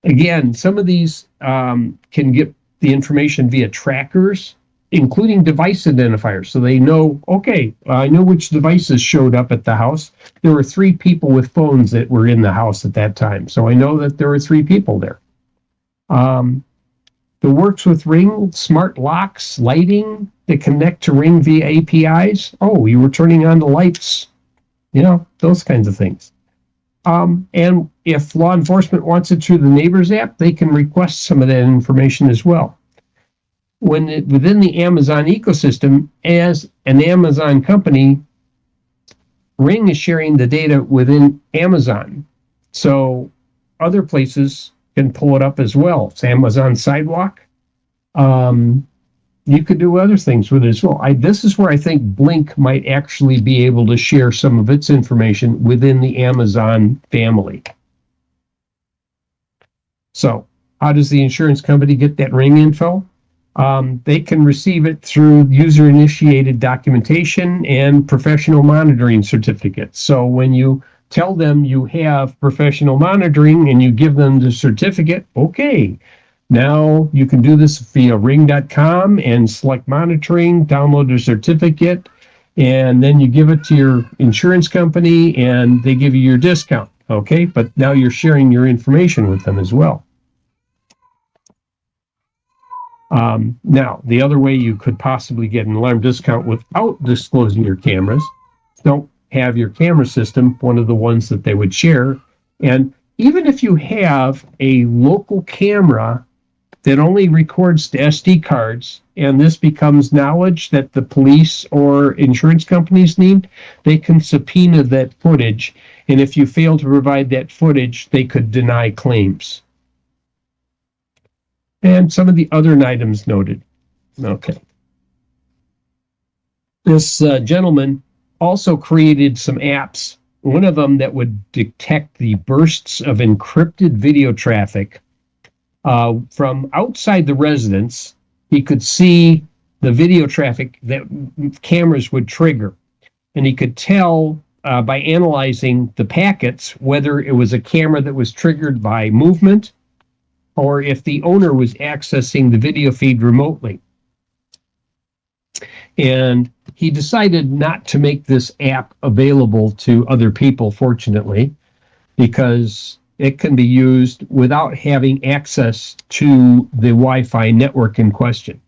Speaker 1: Again, some of these can get the information via trackers, including device identifiers. So they know, okay, I know which devices showed up at the house. There were 3 people with phones that were in the house at that time. So I know that there were 3 people there. The Works with Ring, smart locks, lighting that connect to Ring via APIs. Oh, you were turning on the lights, those kinds of things. And if law enforcement wants it through the Neighbors app, they can request some of that information as well. Within the Amazon ecosystem, as an Amazon company, Ring is sharing the data within Amazon. So other places can pull it up as well. It's Amazon Sidewalk. You could do other things with it as well. This is where I think Blink might actually be able to share some of its information within the Amazon family. So how does the insurance company get that Ring info? They can receive it through user-initiated documentation and professional monitoring certificates. So when you tell them you have professional monitoring and you give them the certificate, okay, now you can do this via ring.com and select monitoring, download the certificate, and then you give it to your insurance company and they give you your discount. Okay, but now you're sharing your information with them as well. Now, the other way you could possibly get an alarm discount without disclosing your cameras, don't have your camera system one of the ones that they would share. And even if you have a local camera that only records the SD cards, and this becomes knowledge that the police or insurance companies need, they can subpoena that footage. And if you fail to provide that footage, they could deny claims. And some of the other items noted. Okay. This gentleman also created some apps, one of them that would detect the bursts of encrypted video traffic from outside the residence. He could see the video traffic that cameras would trigger, and he could tell by analyzing the packets whether it was a camera that was triggered by movement or if the owner was accessing the video feed remotely. And he decided not to make this app available to other people, fortunately, because it can be used without having access to the Wi-Fi network in question.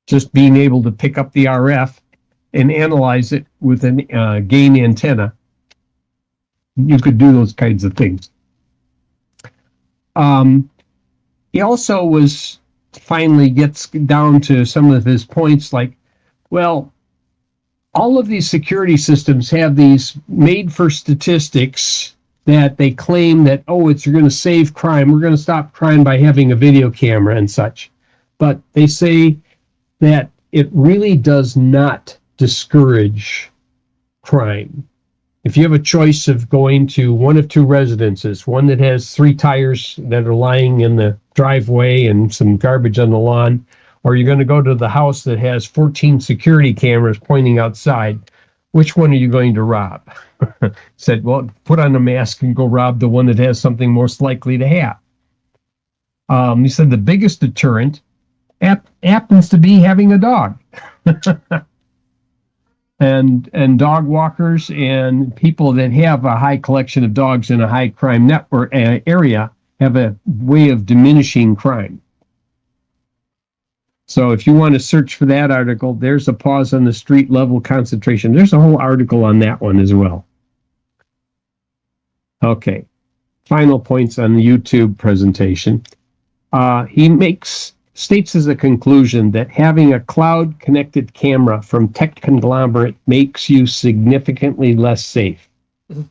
Speaker 1: Just being able to pick up the RF and analyze it with a gain antenna, you could do those kinds of things. He also finally gets down to some of his points like, well, all of these security systems have these made for statistics that they claim that, oh, you're going to save crime. We're going to stop crime by having a video camera and such. But they say that it really does not discourage crime. If you have a choice of going to one of two residences, one that has 3 tires that are lying in the driveway and some garbage on the lawn, or you're going to go to the house that has 14 security cameras pointing outside, which one are you going to rob? Said, well, put on a mask and go rob the one that has something most likely to have. He said the biggest deterrent happens to be having a dog. And dog walkers and people that have a high collection of dogs in a high crime network area have a way of diminishing crime. So if you want to search for that article, there's a pause on the street level concentration. There's a whole article on that one as well. Okay, final points on the YouTube presentation. He states as a conclusion that having a cloud-connected camera from tech conglomerate makes you significantly less safe. Mm-hmm.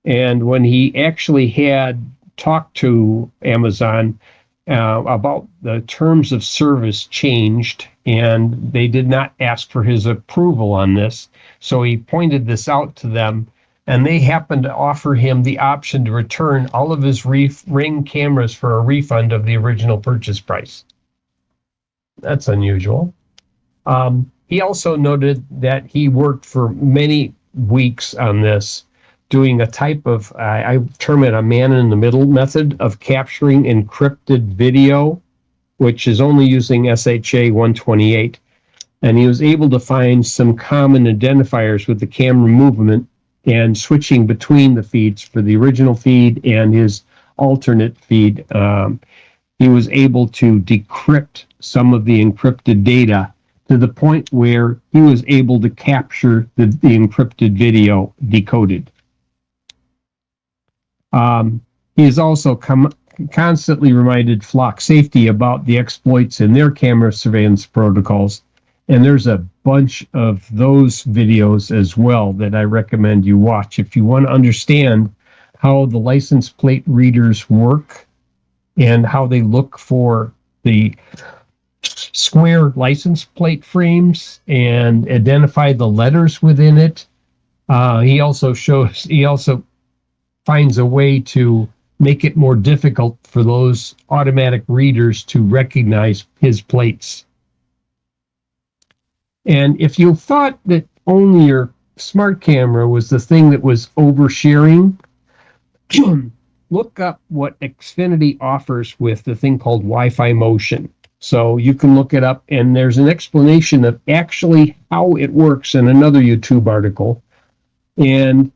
Speaker 1: And when he actually had talked to Amazon about the terms of service changed, and they did not ask for his approval on this, so he pointed this out to them, and they happened to offer him the option to return all of his Ring cameras for a refund of the original purchase price. That's unusual. He also noted that he worked for many weeks on this, doing a type of, I term it a man-in-the-middle method of capturing encrypted video, which is only using SHA 128. And he was able to find some common identifiers with the camera movement and switching between the feeds for the original feed and his alternate feed. He was able to decrypt some of the encrypted data to the point where he was able to capture the encrypted video decoded. He has also constantly reminded Flock Safety about the exploits in their camera surveillance protocols. And there's a bunch of those videos as well that I recommend you watch if you want to understand how the license plate readers work and how they look for the square license plate frames and identify the letters within it. He also finds a way to make it more difficult for those automatic readers to recognize his plates. And if you thought that only your smart camera was the thing that was oversharing, look up what Xfinity offers with the thing called Wi-Fi Motion. So you can look it up, and there's an explanation of actually how it works in another YouTube article. And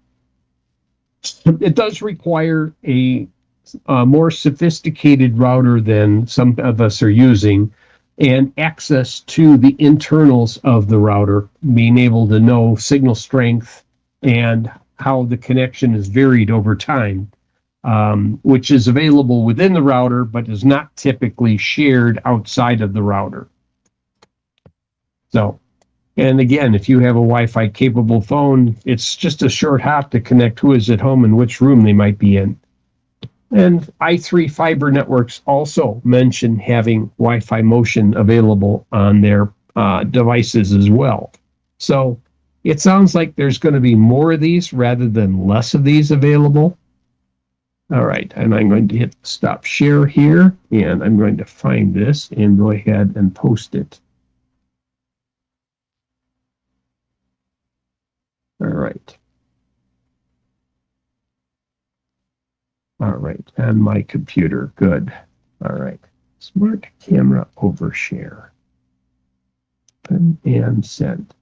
Speaker 1: it does require a more sophisticated router than some of us are using, and access to the internals of the router, being able to know signal strength and how the connection is varied over time, which is available within the router, but is not typically shared outside of the router. So, and again, if you have a Wi-Fi capable phone, it's just a short hop to connect who is at home and which room they might be in. And i3 Fiber Networks also mention having Wi-Fi motion available on their devices as well. So it sounds like there's going to be more of these rather than less of these available. All right, and I'm going to hit stop share here, and I'm going to find this and go ahead and post it. All right. All right, and my computer, good. All right, smart camera overshare. And send.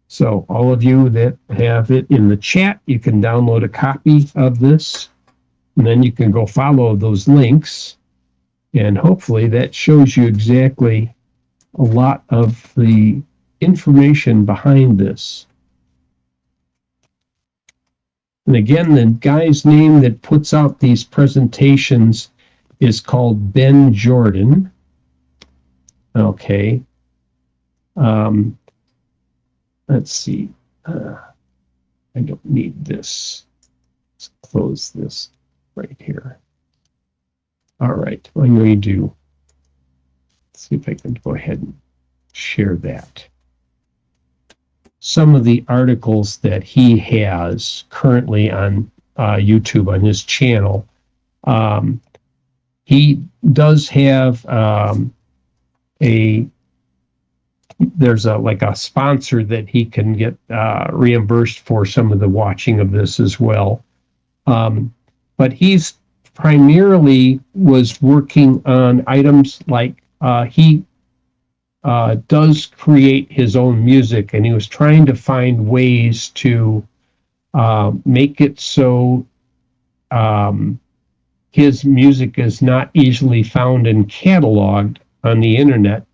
Speaker 1: So all of you that have it in the chat, you can download a copy of this, and then you can go follow those links, and hopefully that shows you exactly a lot of the information behind this. And again, the guy's name that puts out these presentations is called Ben Jordan. Okay. Let's see. I don't need this. Let's close this right here. All right. What I'm going to do, let's see if I can go ahead and share that. Some of the articles that he has currently on YouTube on his channel. He does have there's like a sponsor that he can get reimbursed for some of the watching of this as well. But he's primarily was working on items like he does create his own music, and he was trying to find ways to make it so his music is not easily found and cataloged on the internet.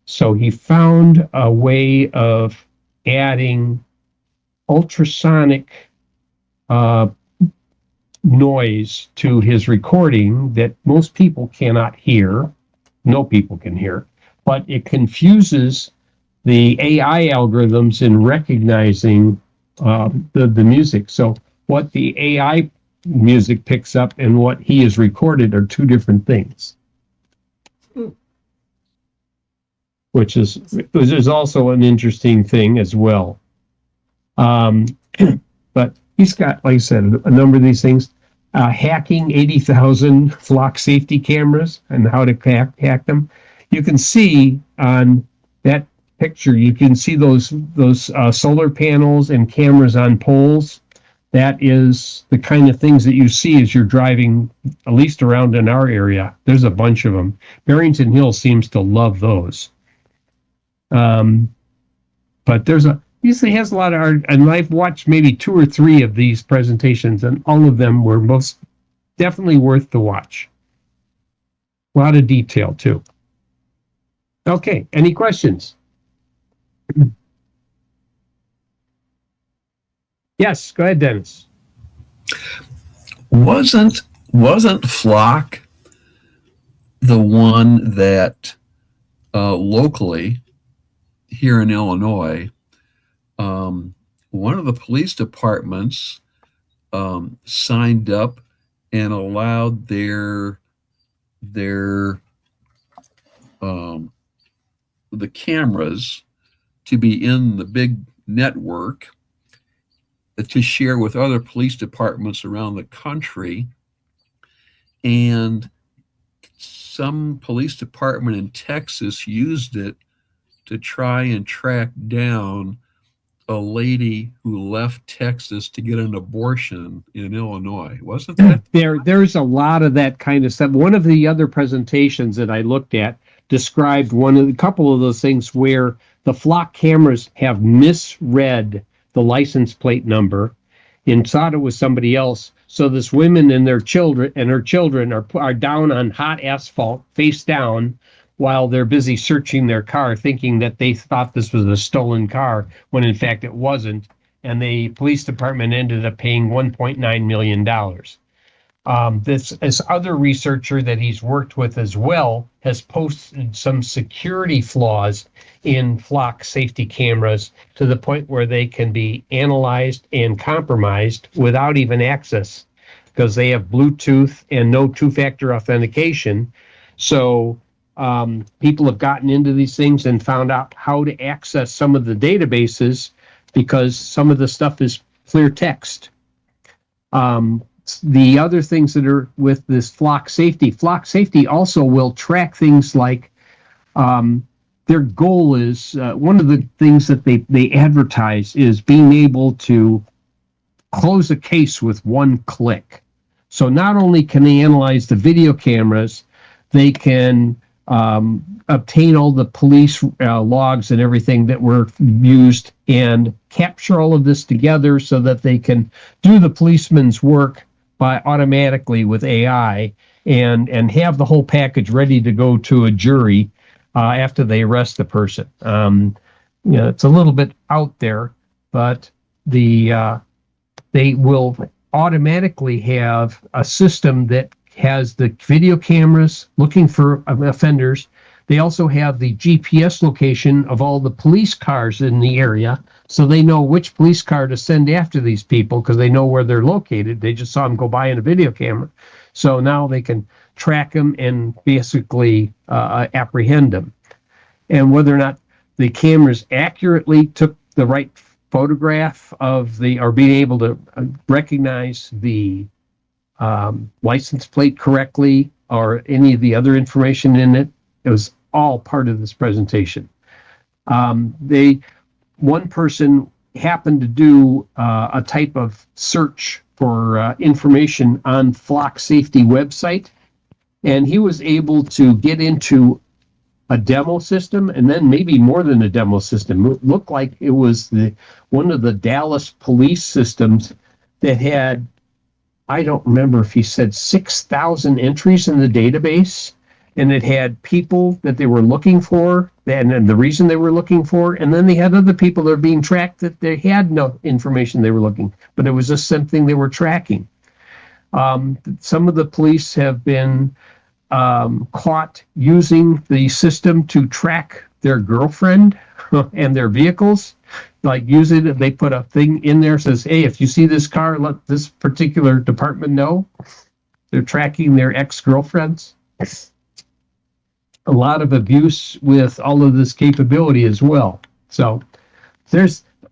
Speaker 1: So he found a way of adding ultrasonic noise to his recording that most people cannot hear, no people can hear, but it confuses the AI algorithms in recognizing the music. So what the AI music picks up and what he has recorded are two different things. Which is also an interesting thing as well. But he's got, like I said, a number of these things. Hacking 80,000 flock safety cameras and how to hack them. You can see on that picture, you can see those solar panels and cameras on poles. That is the kind of things that you see as you're driving, at least around in our area. There's a bunch of them. Barrington Hills seems to love those. But usually has a lot of art, and I've watched maybe 2 or 3 of these presentations, and all of them were most definitely worth the watch. A lot of detail too. Okay, any questions? Yes, go ahead, Dennis.
Speaker 5: Wasn't Flock the one that locally here in Illinois, one of the police departments signed up and allowed their the cameras to be in the big network to share with other police departments around the country. And some police department in Texas used it to try and track down a lady who left Texas to get an abortion in Illinois. Wasn't that?
Speaker 1: There's a lot of that kind of stuff. One of the other presentations that I looked at described one of the couple of those things where the flock cameras have misread the license plate number and thought it was somebody else. So this woman and her children are down on hot asphalt, face down, while they're busy searching their car, thinking that they thought this was a stolen car, when in fact it wasn't. And the police department ended up paying $1.9 million. This other researcher that he's worked with as well has posted some security flaws in flock safety cameras to the point where they can be analyzed and compromised without even access, because they have Bluetooth and no two-factor authentication. So people have gotten into these things and found out how to access some of the databases, because some of the stuff is clear text. The other things that are with this flock safety also will track things like their goal is one of the things that they advertise is being able to close a case with one click. So not only can they analyze the video cameras, they can obtain all the police logs and everything that were used and capture all of this together so that they can do the policeman's work by automatically with AI and have the whole package ready to go to a jury after they arrest the person. It's a little bit out there, but they will automatically have a system that has the video cameras looking for offenders. They also have the GPS location of all the police cars in the area, so they know which police car to send after these people because they know where they're located. They just saw them go by in a video camera. So now they can track them and basically apprehend them. And whether or not the cameras accurately took the right photograph of or being able to recognize the license plate correctly or any of the other information in it, it was all part of this presentation. One person happened to do a type of search for information on flock safety website, and he was able to get into a demo system, and then maybe more than a demo system. It looked like it was one of the Dallas police systems that had, I don't remember if he said 6,000 entries in the database, and it had people that they were looking for and the reason they were looking for, and then they had other people that are being tracked that they had no information they were looking, but it was just something they were tracking. Some of the police have been caught using the system to track their girlfriend and their vehicles. Like they put a thing in there that says, hey, if you see this car, let this particular department know. They're tracking their ex-girlfriends. A lot of abuse with all of this capability as well. So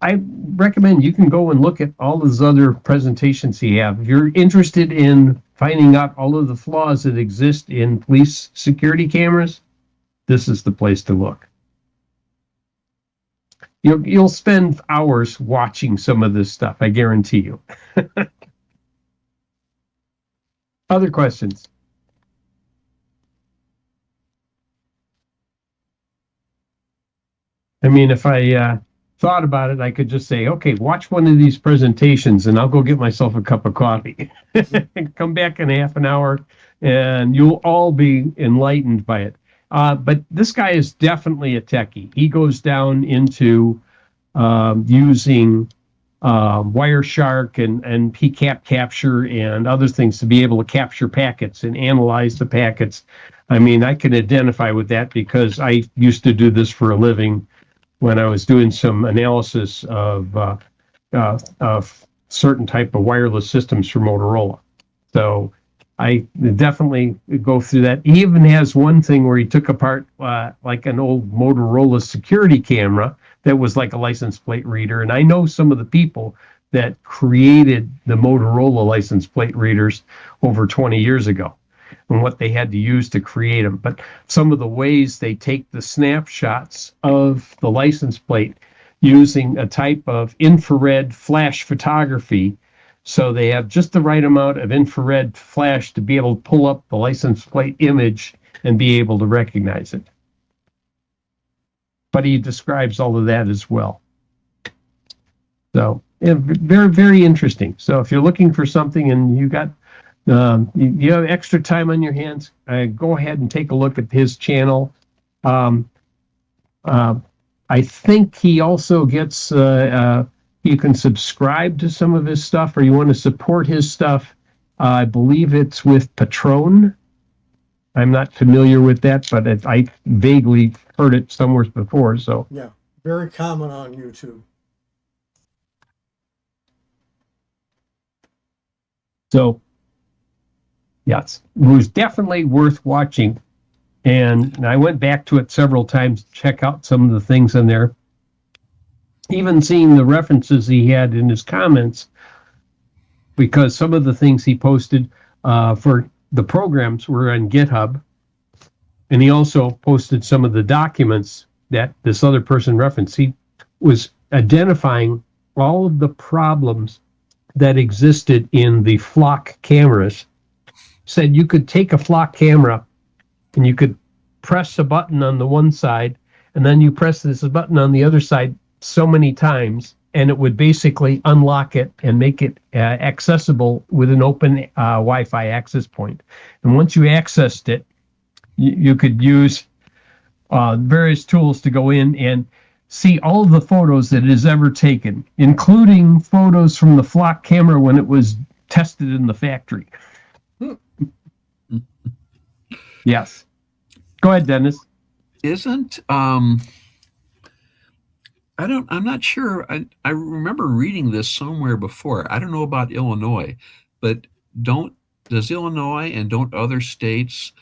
Speaker 1: I recommend you can go and look at all those other presentations you have. If you're interested in finding out all of the flaws that exist in police security cameras, this is the place to look. You'll spend hours watching some of this stuff, I guarantee you. Other questions? I mean, if I thought about it, I could just say, okay, watch one of these presentations and I'll go get myself a cup of coffee and come back in half an hour and you'll all be enlightened by it. But this guy is definitely a techie. He goes down into using Wireshark and PCAP capture and other things to be able to capture packets and analyze the packets. I mean, I can identify with that because I used to do this for a living when I was doing some analysis of certain type of wireless systems for Motorola. So I definitely go through that. He even has one thing where he took apart like an old Motorola security camera that was like a license plate reader. And I know some of the people that created the Motorola license plate readers over 20 years ago and what they had to use to create them. But some of the ways they take the snapshots of the license plate using a type of infrared flash photography. So they have just the right amount of infrared flash to be able to pull up the license plate image and be able to recognize it. but he describes all of that as well. So yeah, very, very interesting. So if you're looking for something and you got you have extra time on your hands, go ahead and take a look at his channel. I think he also gets you can subscribe to some of his stuff, or you want to support his stuff. I believe it's with Patron. I'm not familiar with that, but I vaguely heard it somewhere before. So
Speaker 6: Yeah, very common on YouTube.
Speaker 1: So, yes, it was definitely worth watching. And I went back to it several times to check out some of the things in there. Even seeing the references he had in his comments, because some of the things he posted for the programs were on GitHub. And he also posted some of the documents that this other person referenced. He was identifying all of the problems that existed in the flock cameras. Said you could take a flock camera and you could press a button on the one side, and then you press this button on the other side so many times, and it would basically unlock it and make it accessible with an open Wi-Fi access point. And once you accessed it, you could use various tools to go in and see all of the photos that it has ever taken, including photos from the flock camera when it was tested in the factory. Yes. Go ahead, Dennis.
Speaker 5: Isn't I'm not sure. I remember reading this somewhere before. I don't know about Illinois, but does Illinois and don't other states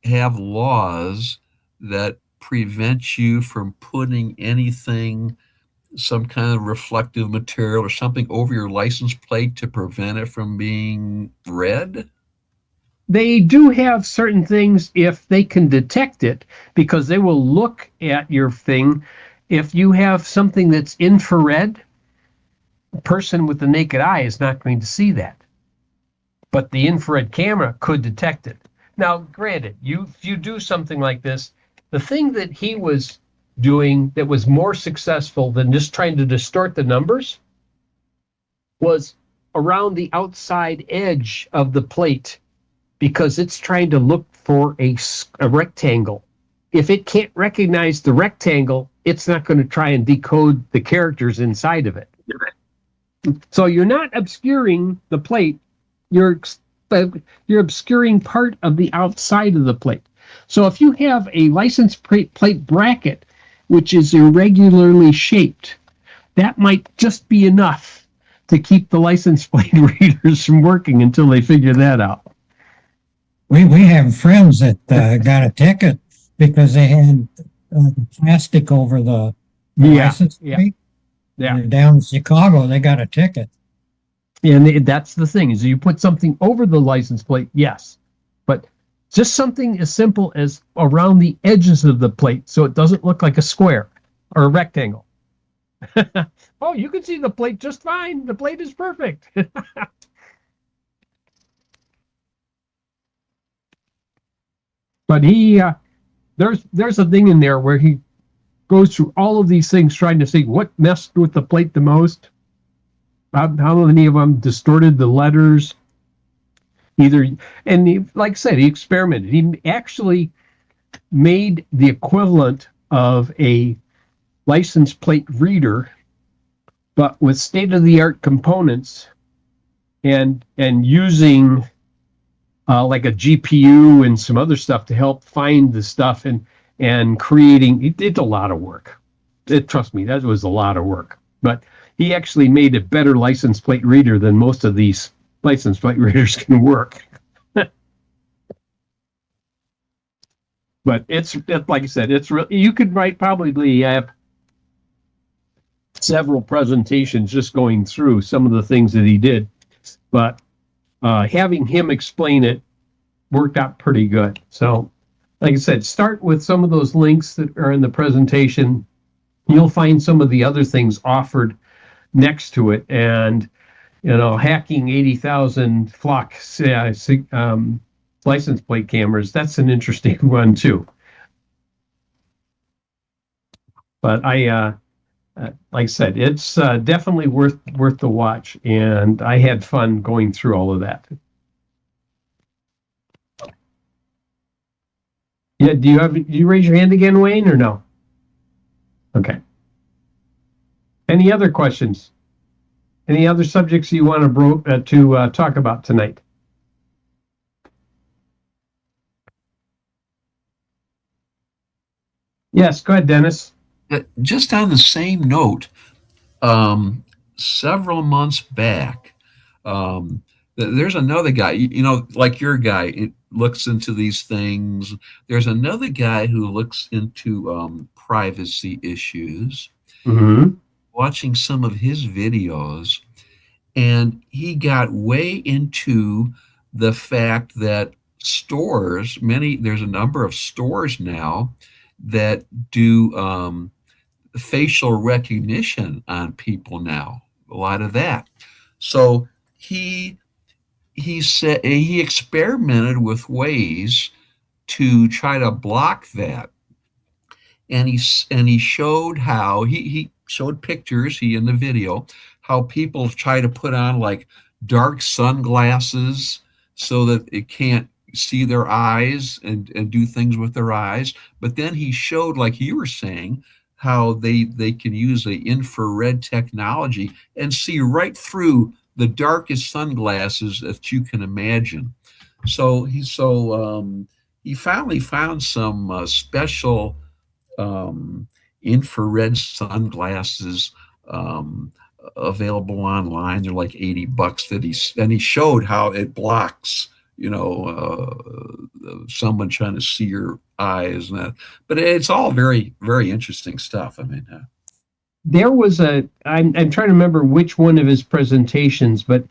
Speaker 5: have laws that prevent you from putting anything, some kind of reflective material or something over your license plate to prevent it from being read?
Speaker 1: They do have certain things if they can detect it, because they will look at your thing. If you have something that's infrared, a person with the naked eye is not going to see that. But the infrared camera could detect it. Now, granted, if you do something like this, the thing that he was doing that was more successful than just trying to distort the numbers was around the outside edge of the plate, because it's trying to look for a rectangle. If it can't recognize the rectangle, it's not going to try and decode the characters inside of it. So you're not obscuring the plate. You're obscuring part of the outside of the plate. So if you have a license plate bracket which is irregularly shaped, that might just be enough to keep the license plate readers from working until they figure that out.
Speaker 7: We have friends that got a ticket because they had plastic over the license plate.
Speaker 1: Yeah.
Speaker 7: Down in Chicago, they got a ticket.
Speaker 1: And that's the thing, is you put something over the license plate, yes. But just something as simple as around the edges of the plate so it doesn't look like a square or a rectangle. Oh, you can see the plate just fine. The plate is perfect. But there's a thing in there where he goes through all of these things trying to see what messed with the plate the most. How many of them distorted the letters? And he, like I said, he experimented. He actually made the equivalent of a license plate reader, but with state-of-the-art components and using like a GPU and some other stuff to help find the stuff and creating. It's a lot of work. Trust me, that was a lot of work. But he actually made a better license plate reader than most of these license plate readers can work. But it's like I said, it's really, you could probably have several presentations just going through some of the things that he did. But having him explain it worked out pretty good. So, like I said, start with some of those links that are in the presentation. You'll find some of the other things offered next to it. And, hacking 80,000 flock license plate cameras, that's an interesting one too. But like I said, it's definitely worth the watch, and I had fun going through all of that. Yeah, do you raise your hand again, Wayne, or no? Okay. Any other questions? Any other subjects you want to talk about tonight? Yes, go ahead, Dennis.
Speaker 5: Just on the same note, several months back, there's another guy, like your guy, it looks into these things. There's another guy who looks into privacy issues,
Speaker 1: Mm-hmm.
Speaker 5: watching some of his videos, and he got way into the fact that there's a number of stores now that do facial recognition on people now, a lot of that. So he said he experimented with ways to try to block that, and he showed how he showed pictures, he in the video, how people try to put on like dark sunglasses so that it can't see their eyes and do things with their eyes. But then he showed, like you were saying, how they can use a infrared technology and see right through the darkest sunglasses that you can imagine. So he finally found some special infrared sunglasses available online. They're like $80 he showed how it blocks, someone trying to see your eyes and that. But it's all very, very interesting stuff. I mean,
Speaker 1: There was I'm trying to remember which one of his presentations, but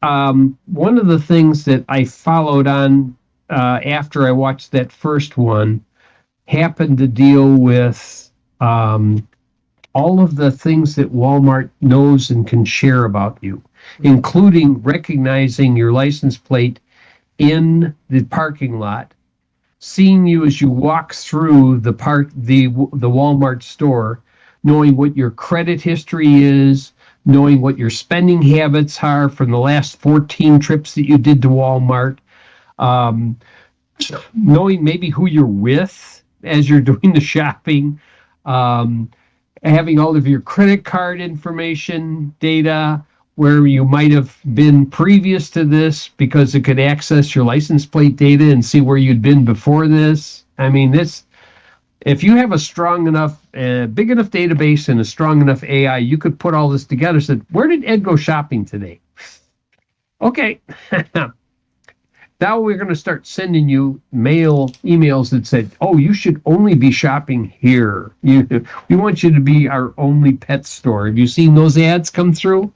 Speaker 1: one of the things that I followed on after I watched that first one happened to deal with all of the things that Walmart knows and can share about you, including recognizing your license plate in the parking lot, seeing you as you walk through the Walmart store, knowing what your credit history is, knowing what your spending habits are from the last 14 trips that you did to Walmart, knowing maybe who you're with as you're doing the shopping, having all of your credit card information data, where you might have been previous to this, because it could access your license plate data and see where you'd been before this. I mean, if you have a strong enough, big enough database and a strong enough AI, you could put all this together. Said, where did Ed go shopping today? Okay. Now we're going to start sending you emails that said, oh, you should only be shopping here. We want you to be our only pet store. Have you seen those ads come through?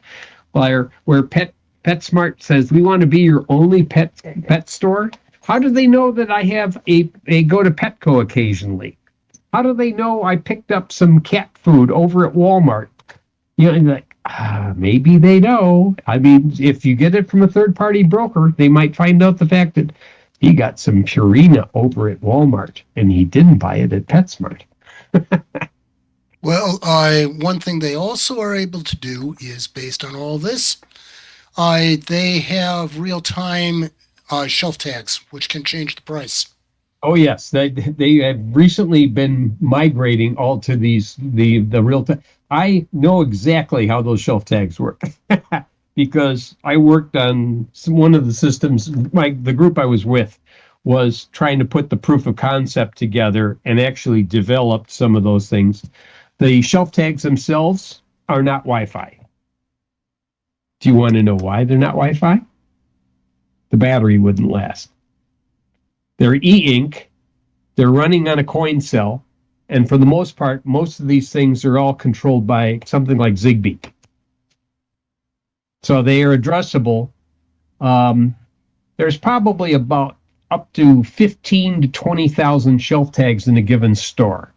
Speaker 1: Where PetSmart says, we want to be your only pet store. How do they know that I have a go to Petco occasionally? How do they know I picked up some cat food over at Walmart? Like, maybe they know. I mean, if you get it from a third-party broker, they might find out the fact that he got some Purina over at Walmart and he didn't buy it at PetSmart.
Speaker 4: Well, one thing they also are able to do is, based on all this, they have real-time shelf tags, which can change the price.
Speaker 1: Oh yes, they have recently been migrating all to the real time. I know exactly how those shelf tags work because I worked on one of the systems. The group I was with was trying to put the proof of concept together and actually developed some of those things. The shelf tags themselves are not Wi-Fi. Do you want to know why they're not Wi-Fi? The battery wouldn't last. They're e-ink, they're running on a coin cell, and for the most part, most of these things are all controlled by something like Zigbee. So they are addressable. There's probably about up to 15 to 20,000 shelf tags in a given store.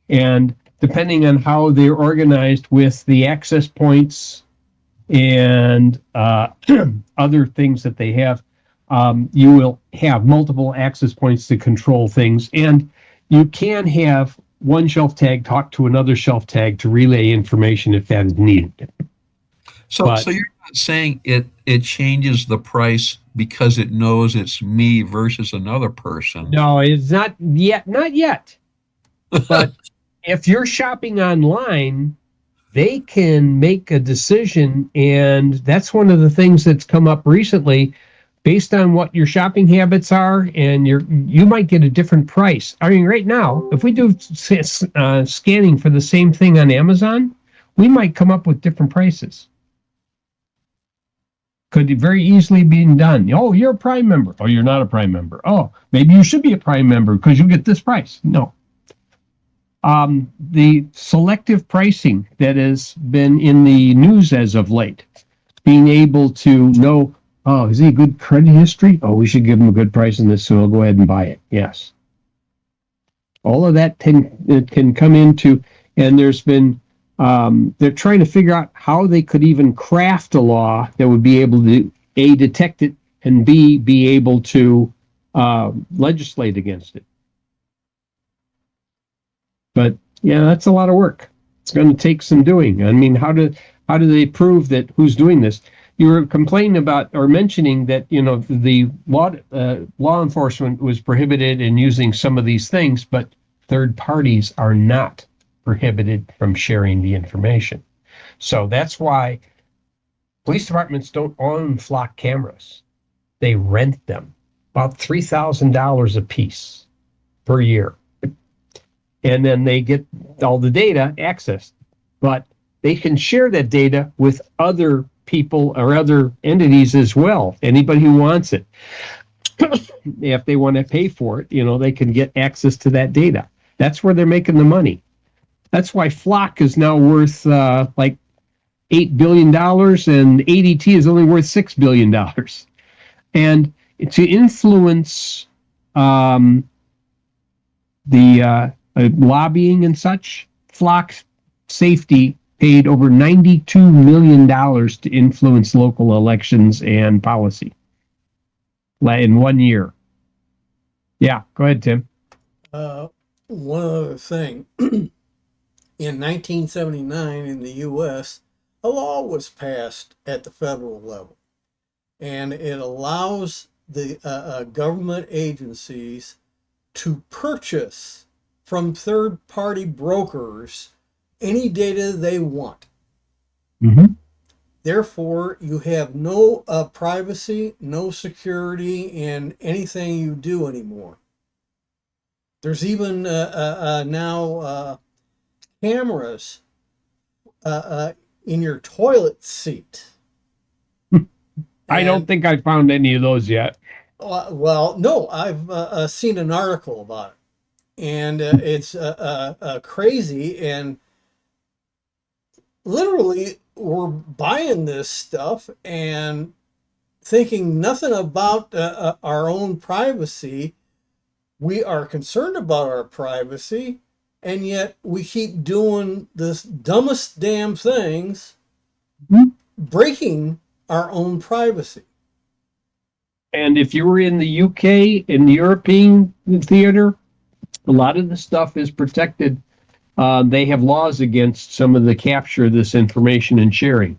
Speaker 1: And depending on how they're organized with the access points and other things that they have, you will have multiple access points to control things. And you can have one shelf tag talk to another shelf tag to relay information if that is needed.
Speaker 5: So,
Speaker 1: But-
Speaker 5: so you're not saying it changes the price because it knows it's me versus another person.
Speaker 1: No, it's not yet. Not yet. But if you're shopping online, they can make a decision, and that's one of the things that's come up recently. Based on what your shopping habits are, and you might get a different price. I mean, right now, if we do scanning for the same thing on Amazon, we might come up with different prices. Could very easily be done. Oh, you're a Prime member. Oh, you're not a Prime member. Oh, maybe you should be a Prime member because you get this price. No. The selective pricing that has been in the news as of late, being able to know, oh, is he a good credit history? Oh, we should give him a good price on this, so we'll go ahead and buy it. Yes. All of that can come into, and there's been, they're trying to figure out how they could even craft a law that would be able to, A, detect it, and B, be able to legislate against it. But yeah, that's a lot of work. It's going to take some doing. I mean, how do they prove that who's doing this? You were complaining about or mentioning that, you know, the law enforcement was prohibited in using some of these things, but third parties are not prohibited from sharing the information. So that's why police departments don't own flock cameras. They rent them, about $3,000 a piece per year. And then they get all the data accessed, but they can share that data with other people or other entities as well. Anybody who wants it, if they want to pay for it, you know, they can get access to that data. That's where they're making the money. That's why Flock is now worth like $8 billion and ADT is only worth $6 billion. And to influence the lobbying and such, Flock Safety paid over $92 million to influence local elections and policy in 1 year. Yeah, go ahead, Tim.
Speaker 6: One other thing. In 1979 in the U.S., a law was passed at the federal level, and it allows the government agencies to purchase from third-party brokers any data they want.
Speaker 1: Mm-hmm.
Speaker 6: Therefore, you have no privacy, no security in anything you do anymore. There's even now cameras in your toilet seat.
Speaker 1: I don't think I found any of those yet.
Speaker 6: Well, no, I've seen an article about it, and it's crazy. And literally, we're buying this stuff and thinking nothing about our own privacy. We are concerned about our privacy, and yet we keep doing this dumbest damn things, breaking our own privacy.
Speaker 1: And if you were in the UK, in the European theater, a lot of the stuff is protected. They have laws against some of the capture of this information and sharing.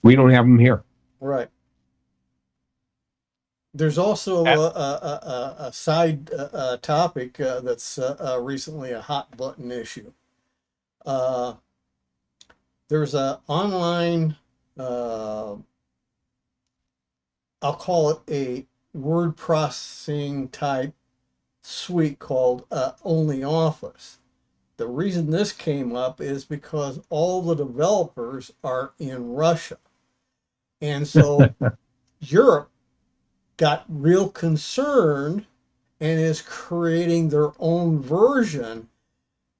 Speaker 1: We don't have them here.
Speaker 6: Right. There's also a side topic that's recently a hot button issue. There's an online, I'll call it a word processing type suite called OnlyOffice. The reason this came up is because all the developers are in Russia. And so Europe got real concerned and is creating their own version.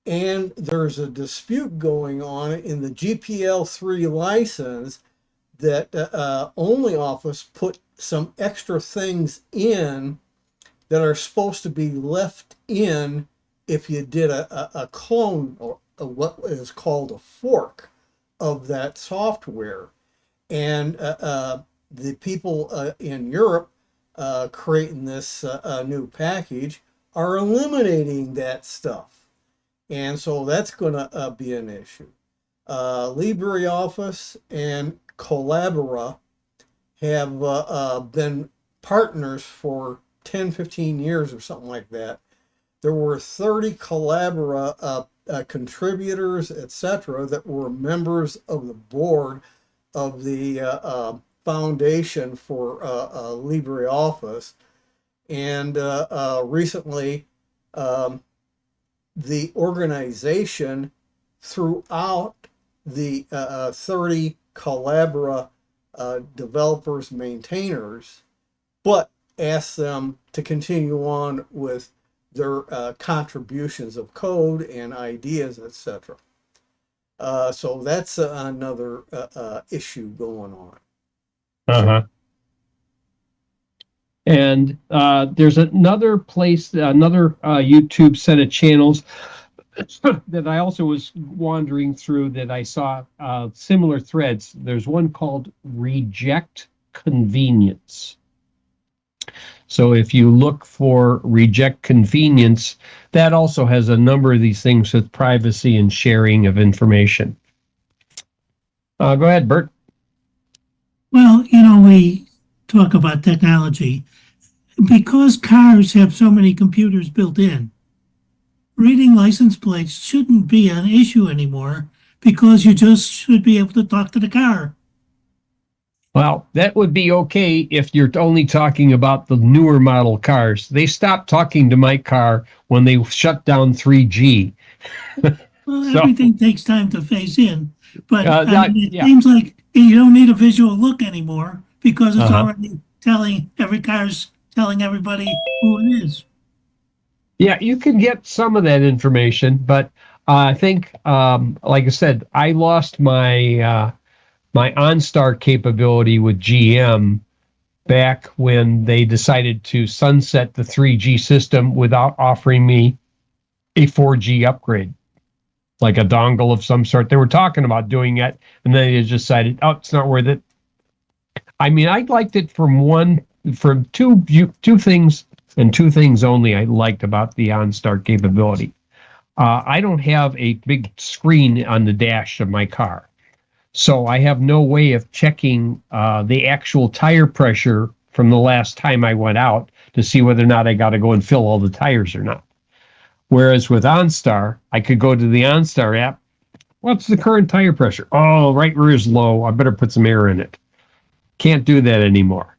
Speaker 6: And there's a dispute going on in the GPL3 license that OnlyOffice put some extra things in that are supposed to be left in if you did a clone or what is called a fork of that software. And the people in Europe creating this new package are eliminating that stuff. And so that's going to be an issue. LibreOffice and Collabora have been partners for 10, 15 years or something like that. There were 30 Collabora contributors, etc., that were members of the board of the foundation for LibreOffice. And recently, the organization threw out the 30 Collabora developers, maintainers, but asked them to continue on with their contributions of code and ideas, etc. So that's another issue going on.
Speaker 1: Uh-huh. And there's another place, another YouTube set of channels that I also was wandering through that I saw similar threads. There's one called Reject Convenience. So if you look for Reject Convenience, that also has a number of these things with privacy and sharing of information. Go ahead, Bert.
Speaker 8: Well, we talk about technology. Because cars have so many computers built in, reading license plates shouldn't be an issue anymore because you just should be able to talk to the car.
Speaker 1: Well, that would be okay if you're only talking about the newer model cars. They stopped talking to my car when they shut down 3G.
Speaker 8: Well,
Speaker 1: So-
Speaker 8: everything takes time to phase in, but it
Speaker 1: yeah.
Speaker 8: seems like you don't need a visual look anymore because it's
Speaker 1: Uh-huh.
Speaker 8: already every car's telling everybody who it is.
Speaker 1: Yeah, you can get some of that information, but I think, like I said, I lost my my OnStar capability with GM back when they decided to sunset the 3G system without offering me a 4G upgrade, like a dongle of some sort. They were talking about doing it, and then they decided, oh, it's not worth it. I mean, I liked it from two things, and two things only I liked about the OnStar capability. I don't have a big screen on the dash of my car, so I have no way of checking the actual tire pressure from the last time I went out to see whether or not I got to go and fill all the tires or not. Whereas with OnStar, I could go to the OnStar app. What's the current tire pressure? Oh, right rear is low. I better put some air in it. Can't do that anymore.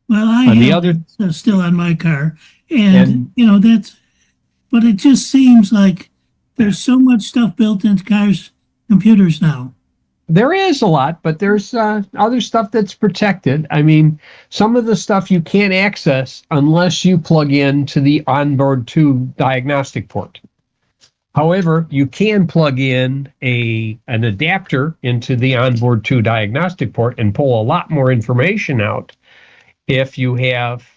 Speaker 8: Well, I
Speaker 1: On
Speaker 8: have
Speaker 1: the other-
Speaker 8: it still on my car, and but it just seems like there's so much stuff built into cars' computers now.
Speaker 1: There is a lot, but there's other stuff that's protected. I mean, some of the stuff you can't access unless you plug in to the onboard 2 diagnostic port. However, you can plug in an adapter into the onboard 2 diagnostic port and pull a lot more information out if you have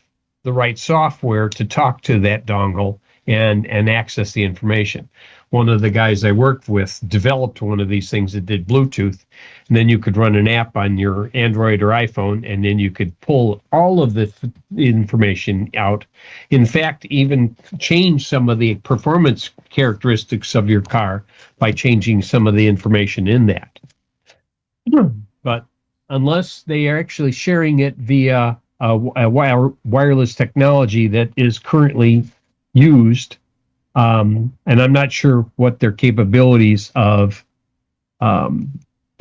Speaker 1: the right software to talk to that dongle and access the information. One of the guys I worked with developed one of these things that did Bluetooth, and then you could run an app on your Android or iPhone, and then you could pull all of the information out. In fact, even change some of the performance characteristics of your car by changing some of the information in that. But unless they are actually sharing it via a wireless technology that is currently used, and I'm not sure what their capabilities of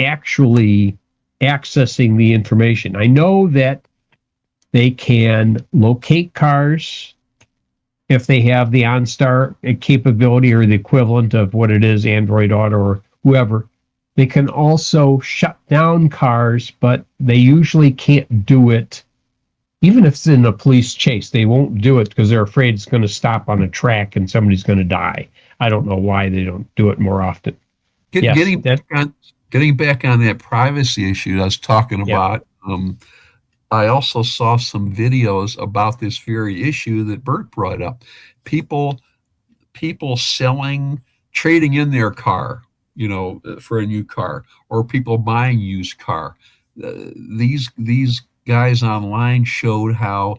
Speaker 1: actually accessing the information. I know that they can locate cars if they have the OnStar capability or the equivalent of what it is, Android Auto or whoever. They can also shut down cars, but they usually can't do it. Even if it's in a police chase, they won't do it because they're afraid it's going to stop on a track and somebody's going to die. I don't know why they don't do it more often. Yes,
Speaker 5: Getting back on that privacy issue I was talking about, I also saw some videos about this very issue that Bert brought up. People trading in their car, for a new car, or people buying used car. These guys online showed how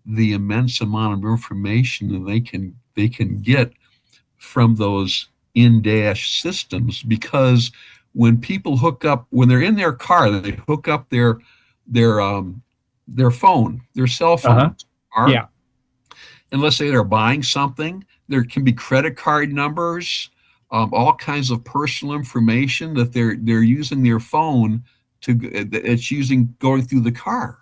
Speaker 5: the immense amount of information that they can get from those in-dash systems, because when people hook up, when they're in their car, they hook up their phone, their cell phone.
Speaker 1: Uh-huh. Yeah.
Speaker 5: And let's say they're buying something, there can be credit card numbers, all kinds of personal information that they're using their phone it's using going through the car.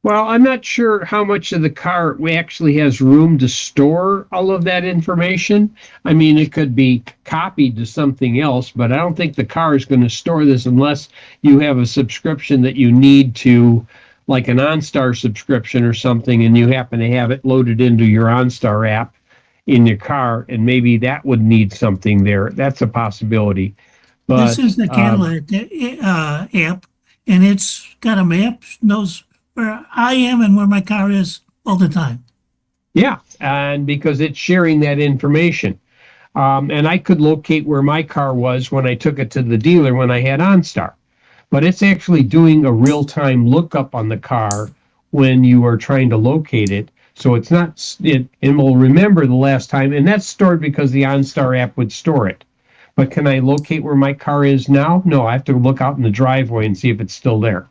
Speaker 1: Well, I'm not sure how much of the car actually has room to store all of that information. I mean, it could be copied to something else, but I don't think the car is going to store this unless you have a subscription that you need to, like an OnStar subscription or something, and you happen to have it loaded into your OnStar app in your car, and maybe that would need something there. That's a possibility. But
Speaker 8: This is the Cadillac app, and it's got a map, knows where I am and where my car is all the time.
Speaker 1: yeah, and because it's sharing that information. And I could locate where my car was when I took it to the dealer when I had OnStar. But it's actually doing a real-time lookup on the car when you are trying to locate it. So it's not, it will remember the last time, and that's stored because the OnStar app would store it. But can I locate where my car is now? No, I have to look out in the driveway and see if it's still there.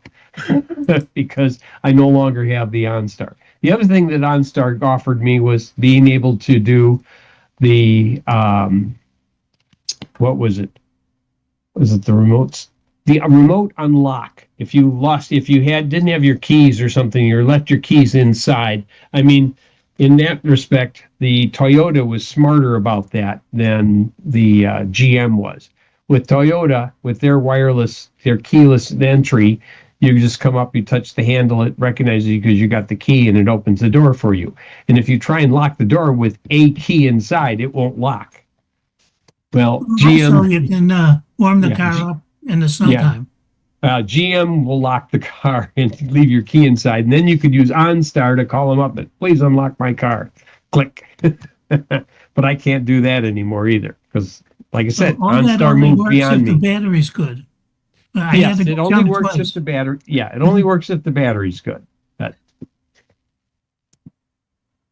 Speaker 1: Because I no longer have the OnStar. The other thing that OnStar offered me was being able to do the what was it? Was it the remotes? The remote unlock. If you didn't have your keys or something, or left your keys inside. I mean, in that respect, the Toyota was smarter about that than the GM was. With Toyota, with their keyless entry, you just come up, you touch the handle, it recognizes you because you got the key and it opens the door for you. And if you try and lock the door with a key inside, it won't lock. Well, GM.
Speaker 8: Also, you can warm the car up in the summertime.
Speaker 1: GM will lock the car and leave your key inside. And then you could use OnStar to call them up and please unlock my car. Click. But I can't do that anymore either. Because, like I said,
Speaker 8: all that
Speaker 1: OnStar
Speaker 8: only
Speaker 1: moved
Speaker 8: works
Speaker 1: beyond
Speaker 8: if
Speaker 1: me.
Speaker 8: the battery's good. I
Speaker 1: Yes,
Speaker 8: had to
Speaker 1: it
Speaker 8: go
Speaker 1: only
Speaker 8: down
Speaker 1: works
Speaker 8: twice.
Speaker 1: if the battery. Yeah, it only works if the battery's good.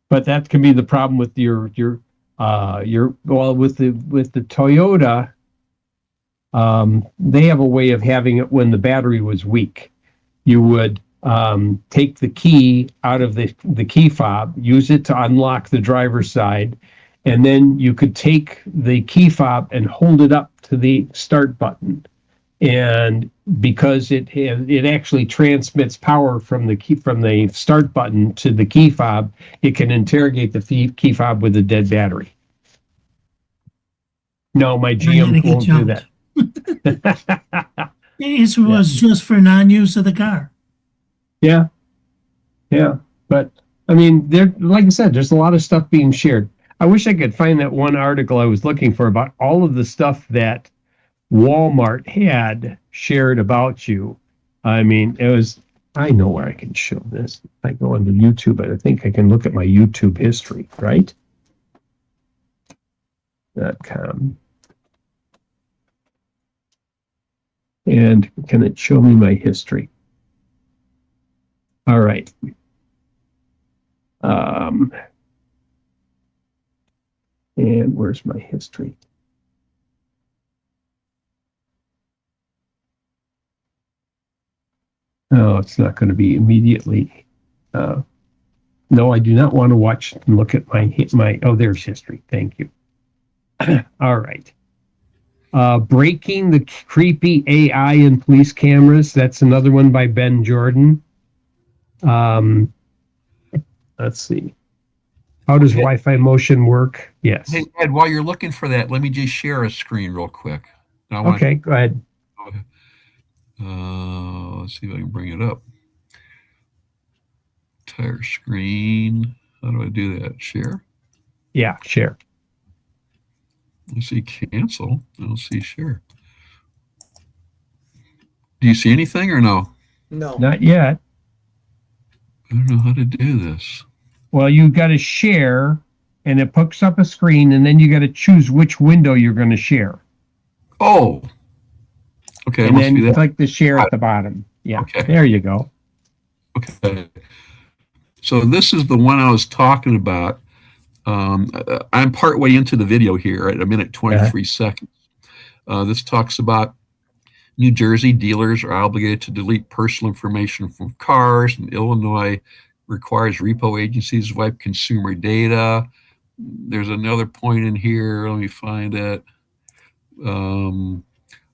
Speaker 1: But that can be the problem with your well, with the Toyota. They have a way of having it when the battery was weak. You would take the key out of the key fob, use it to unlock the driver's side, and then you could take the key fob and hold it up to the start button. And because it actually transmits power from the start button to the key fob, it can interrogate the key fob with a dead battery. No, my GM won't do that.
Speaker 8: It was just for non-use of the car.
Speaker 1: Yeah. But I mean, like I said, there's a lot of stuff being shared. I wish I could find that one article I was looking for about all of the stuff that Walmart had shared about you. I mean, I know where I can show this. If I go into YouTube, I think I can look at my YouTube history, right? .com. And can it show me my history? All right. And where's my history? No, it's not going to be immediately. No, I do not want to watch and look at my. Oh, there's history. Thank you. All right. Breaking the creepy AI in police cameras. That's another one by Ben Jordan. Let's see. How does Wi-Fi motion work? Yes.
Speaker 5: Hey, Ed, while you're looking for that, let me just share a screen real quick.
Speaker 1: Okay, go ahead.
Speaker 5: Let's see if I can bring it up. Entire screen. How do I do that? Share?
Speaker 1: Yeah, share.
Speaker 5: I see cancel. I don't see share. Do you see anything or no?
Speaker 6: No.
Speaker 1: Not yet.
Speaker 5: I don't know how to do this.
Speaker 1: Well, you got to share, and it picks up a screen, and then you got to choose which window you're going to share.
Speaker 5: Oh. Okay.
Speaker 1: And then click the share at the bottom. Yeah.
Speaker 5: Okay.
Speaker 1: There you go.
Speaker 5: Okay. So this is the one I was talking about. I'm partway into the video here at a minute 23 seconds. This talks about New Jersey dealers are obligated to delete personal information from cars, and Illinois requires repo agencies to wipe consumer data. There's another point in here. Let me find it.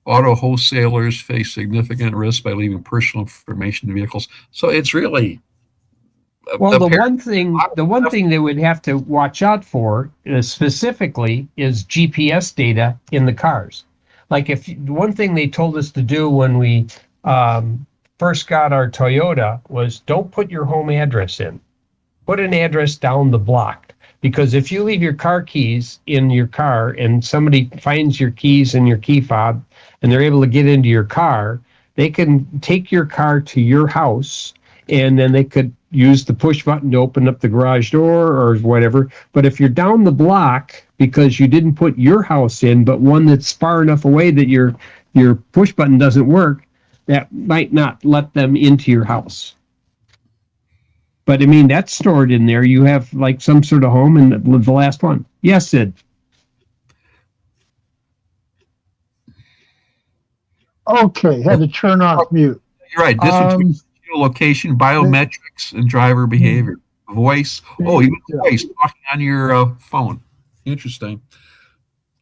Speaker 5: Auto wholesalers face significant risk by leaving personal information in vehicles. So it's really
Speaker 1: Well, the one thing they would have to watch out for specifically is GPS data in the cars. Like if one thing they told us to do when we first got our Toyota was don't put your home address in. Put an address down the block. Because if you leave your car keys in your car and somebody finds your keys in your key fob and they're able to get into your car, they can take your car to your house and then they could use the push button to open up the garage door or whatever. But if you're down the block because you didn't put your house in, but one that's far enough away that your push button doesn't work, that might not let them into your house. But I mean, that's stored in there. You have like some sort of home and the last one. Yes, Sid.
Speaker 3: Okay, had to turn off mute.
Speaker 5: You're right. Distance between location, biometrics, and driver behavior. Voice. Oh, even voice talking on your phone. Interesting.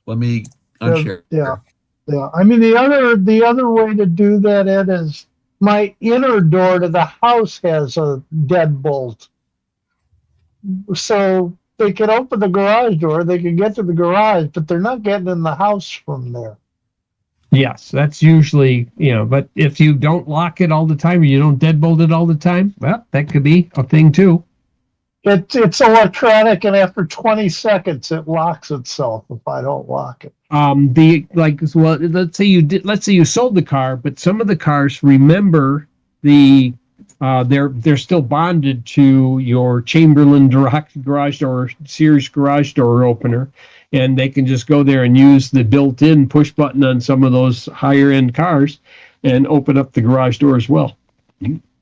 Speaker 5: Let me unshare.
Speaker 3: Yeah. I mean, the other way to do that, Ed, is my inner door to the house has a deadbolt. So they can open the garage door, they can get to the garage, but they're not getting in the house from there.
Speaker 1: Yes, that's usually, but if you don't lock it all the time or you don't deadbolt it all the time, well, that could be a thing too.
Speaker 3: It's electronic, and after 20 seconds, it locks itself if I don't lock it.
Speaker 1: Let's say you sold the car, but some of the cars remember they're still bonded to your Chamberlain garage door, Sears garage door opener, and they can just go there and use the built-in push button on some of those higher end cars and open up the garage door as well.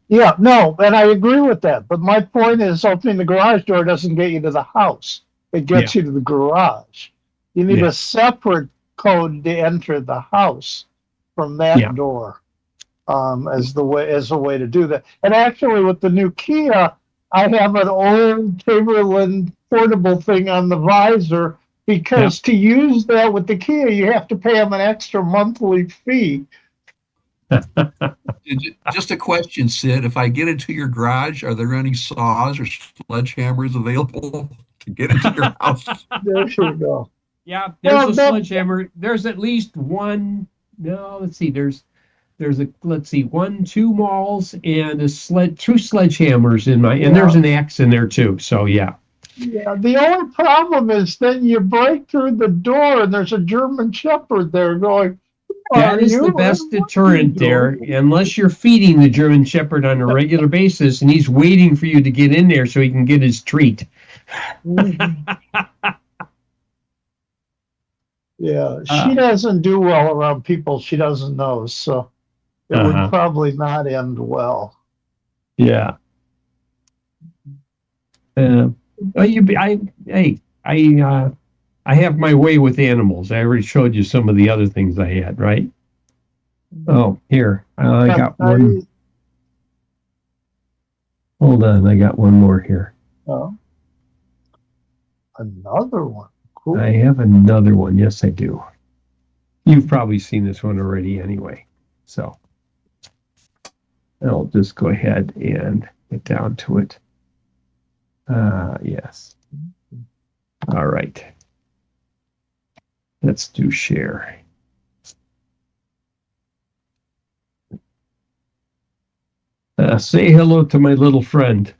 Speaker 3: Yeah, no, and I agree with that. But my point is opening the garage door doesn't get you to the house. It gets you to the garage. You need a separate code to enter the house from that door as a way to do that. And actually with the new Kia, I have an old Chamberlain portable thing on the visor because to use that with the Kia, you have to pay them an extra monthly fee.
Speaker 5: Just a question, Sid. If I get into your garage, are there any saws or sledgehammers available to get into your house?
Speaker 3: There you go.
Speaker 1: Yeah, there's a sledgehammer. There's at least one. No, let's see. There's 1, 2 mauls and two sledgehammers in my, and there's an axe in there too. So yeah.
Speaker 3: Yeah, the only problem is then you break through the door and there's a German Shepherd there going.
Speaker 1: That is the best deterrent there, unless you're feeding the German Shepherd on a regular basis and he's waiting for you to get in there so he can get his treat.
Speaker 3: Yeah, she doesn't do well around people she doesn't know, so it would probably not end well.
Speaker 1: Yeah. I have my way with animals. I already showed you some of the other things I had, right? Oh, here. I got one. Hold on. I got one more here.
Speaker 3: Oh. Another one. Cool.
Speaker 1: I have another one. Yes, I do. You've probably seen this one already anyway. So I'll just go ahead and get down to it. Yes. All right. Let's do share. Say hello to my little friend.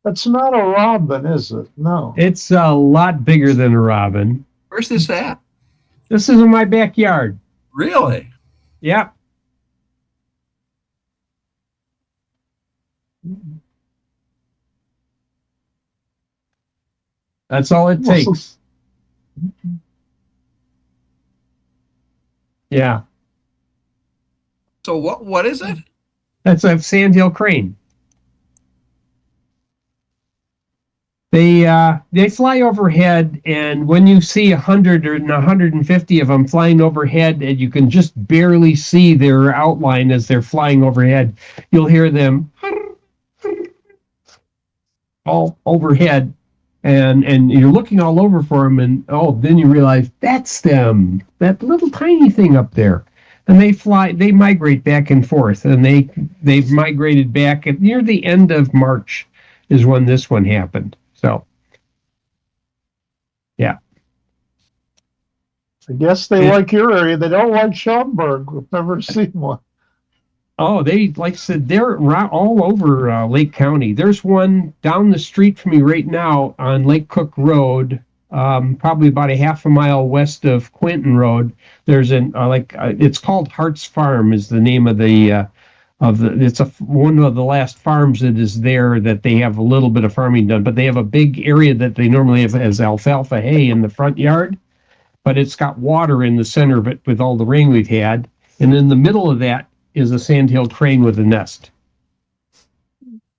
Speaker 3: That's not a robin, is it? No.
Speaker 1: It's a lot bigger than a robin.
Speaker 5: Where's this at?
Speaker 1: This is in my backyard.
Speaker 5: Really?
Speaker 1: Yeah. That's all it takes. Yeah,
Speaker 5: So what is it?
Speaker 1: that's a sandhill crane. They fly overhead, and when you see 100 or 150 of them flying overhead, and you can just barely see their outline as they're flying overhead, you'll hear them all overhead, and you're looking all over for them, and then you realize that's them, that little tiny thing up there. And they migrate back and forth, and they've migrated back at near the end of March is when this one happened. So, yeah.
Speaker 3: I guess they like your area. They don't like Schaumburg. We've never seen one.
Speaker 1: Oh, like I said, they're all over Lake County. There's one down the street from me right now on Lake Cook Road, probably about a half a mile west of Quinton Road. There's it's called Hart's Farm is the name of it's one of the last farms that is there that they have a little bit of farming done, but they have a big area that they normally have as alfalfa hay in the front yard, but it's got water in the center of it with all the rain we've had. And in the middle of that is a sandhill crane with a nest.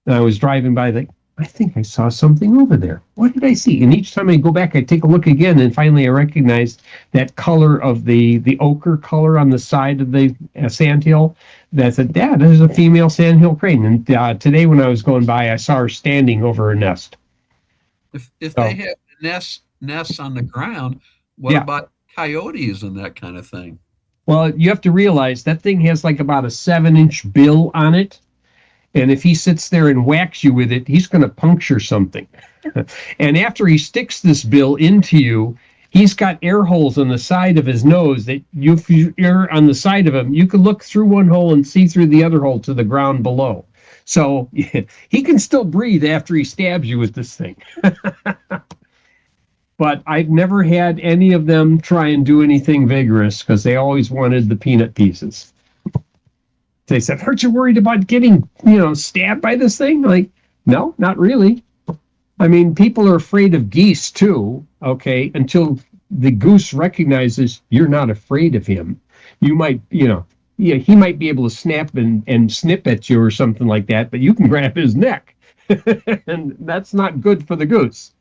Speaker 1: And I was driving by, I think I saw something over there. What did I see? And each time I go back, I take a look again, and finally I recognized that color of the ochre color on the side of the sandhill. That's that is a female sandhill crane. And today when I was going by, I saw her standing over her nest.
Speaker 5: If they have nests on the ground, what about coyotes and that kind of thing?
Speaker 1: Well, you have to realize that thing has like about a 7-inch bill on it. And if he sits there and whacks you with it, he's going to puncture something. And after he sticks this bill into you, he's got air holes on the side of his nose that if you're on the side of him, you can look through one hole and see through the other hole to the ground below. So he can still breathe after he stabs you with this thing. But I've never had any of them try and do anything vigorous because they always wanted the peanut pieces. They said, aren't you worried about getting, stabbed by this thing? Like, no, not really. I mean, people are afraid of geese too, okay, until the goose recognizes you're not afraid of him. You might, he might be able to snap and snip at you or something like that, but you can grab his neck. And that's not good for the goose.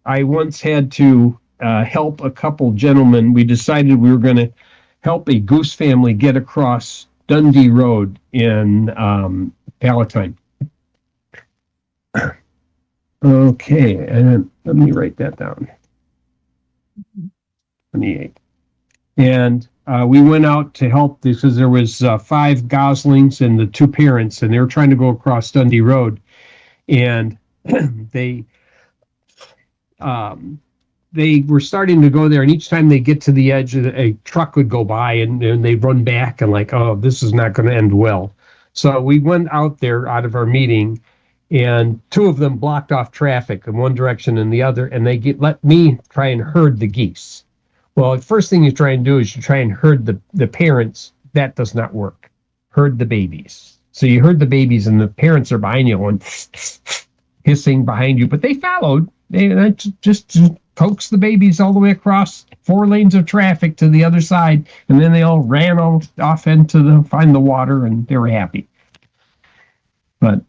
Speaker 1: I once had to help a couple gentlemen. We decided we were going to help a goose family get across Dundee Road in Palatine. Okay, and let me write that down. 28. And we went out to help because there was 5 goslings and the 2 parents, and they were trying to go across Dundee Road. And they were starting to go there, and each time they get to the edge, a truck would go by, and they'd run back and like, oh, this is not going to end well. So we went out there out of our meeting, and 2 of them blocked off traffic in one direction and the other, and they let me try and herd the geese. Well, the first thing you try and do is you try and herd the parents. That does not work. Herd the babies. So you herd the babies, and the parents are behind you and hissing behind you, but they followed. They just coaxed the babies all the way across 4 lanes of traffic to the other side, and then they all ran off into find the water, and they were happy. But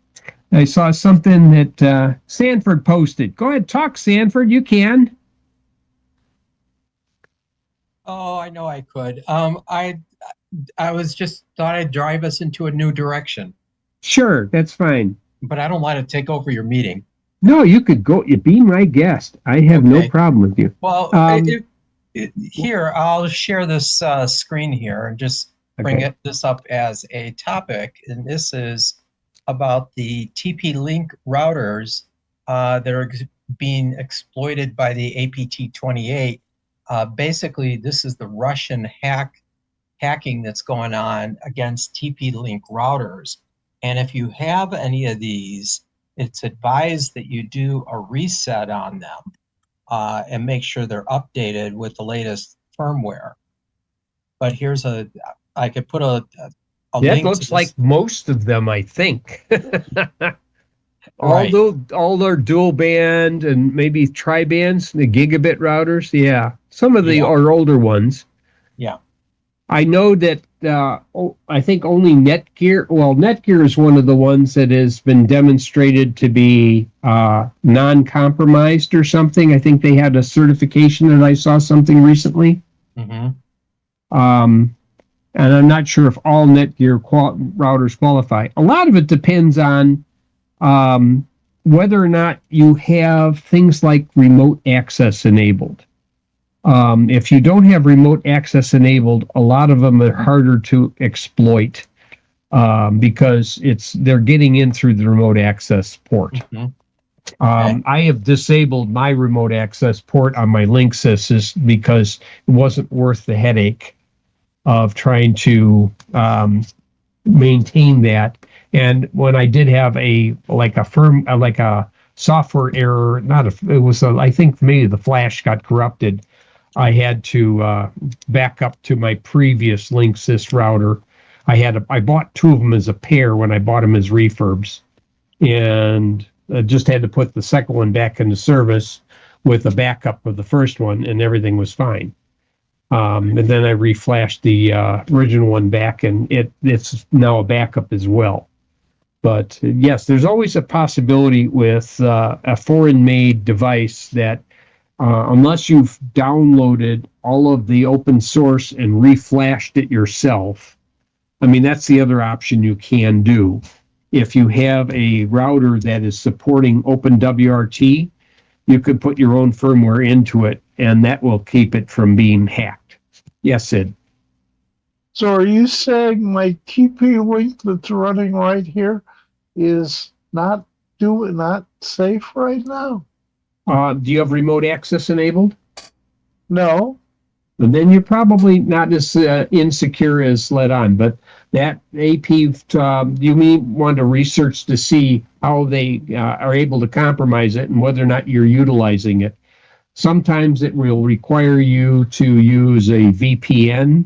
Speaker 1: I saw something that Sanford posted. Go ahead, talk, Sanford. You can.
Speaker 9: Oh, I know I could. I was just thought I'd drive us into a new direction,
Speaker 1: Sure, that's fine.
Speaker 9: but I don't want to take over your meeting.
Speaker 1: No, you could go. You be my guest. I have no
Speaker 9: Okay.
Speaker 1: problem with you.
Speaker 9: Well,
Speaker 1: Um,
Speaker 9: here, I'll share this screen here and just bring
Speaker 1: Okay.
Speaker 9: this up as a topic. And this is about the TP-Link routers that are being exploited by the APT28. Basically, this is the Russian hacking that's going on against TP-Link routers. And if you have any of these, it's advised that you do a reset on them and make sure they're updated with the latest firmware. But I could put a
Speaker 1: That
Speaker 9: link to
Speaker 1: looks
Speaker 9: this.
Speaker 1: like most of them, I think.
Speaker 9: Right.
Speaker 1: All their dual band and maybe tri-bands, the gigabit routers. Yeah. Some of the
Speaker 9: Yeah.
Speaker 1: are older ones.
Speaker 9: Yeah.
Speaker 1: I know that I think only Netgear. Well, Netgear is one of the ones that has been demonstrated to be non-compromised or something. I think they had a certification that I saw something recently.
Speaker 9: Mm-hmm.
Speaker 1: And I'm not sure if all Netgear routers qualify. A lot of it depends on whether or not you have things like remote access enabled. If you don't have remote access enabled, a lot of them are harder to exploit because they're getting in through the remote access port.
Speaker 9: Mm-hmm.
Speaker 1: I have disabled my remote access port on my Linksys because it wasn't worth the headache of trying to maintain that. And when I did have a software error, I think maybe the flash got corrupted. I had to back up to my previous Linksys router. I bought two of them as a pair when I bought them as refurbs, and I just had to put the second one back into service with a backup of the first one, and everything was fine. And then I reflashed the original one back, and it's now a backup as well. But yes, there's always a possibility with a foreign-made device that unless you've downloaded all of the open source and reflashed it yourself, I mean, that's the other option you can do. If you have a router that is supporting OpenWRT, you could put your own firmware into it, and that will keep it from being hacked. Yes, Sid.
Speaker 3: So are you saying my TP-Link that's running right here is not safe right now?
Speaker 1: Do you have remote access enabled?
Speaker 3: No.
Speaker 1: And then you're probably not as insecure as let on. But that AP, you may want to research to see how they are able to compromise it and whether or not you're utilizing it. Sometimes it will require you to use a VPN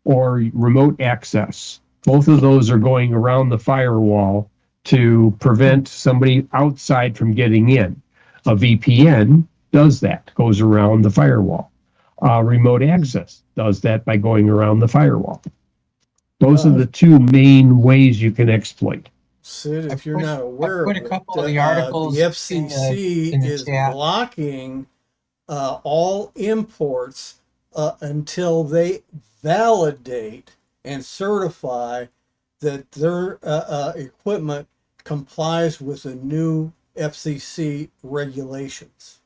Speaker 1: or remote access. Both of those are going around the firewall to prevent somebody outside from getting in. A VPN does that, goes around the firewall. Remote access does that by going around the firewall. Those are the two main ways you can exploit.
Speaker 6: Sid, if
Speaker 9: I've
Speaker 6: you're
Speaker 9: put-
Speaker 6: not aware
Speaker 9: put
Speaker 6: of
Speaker 9: a
Speaker 6: it,
Speaker 9: couple of the articles
Speaker 6: the FCC
Speaker 9: in the
Speaker 6: is
Speaker 9: chat.
Speaker 6: blocking all imports until they validate and certify that their equipment complies with the new FCC regulations.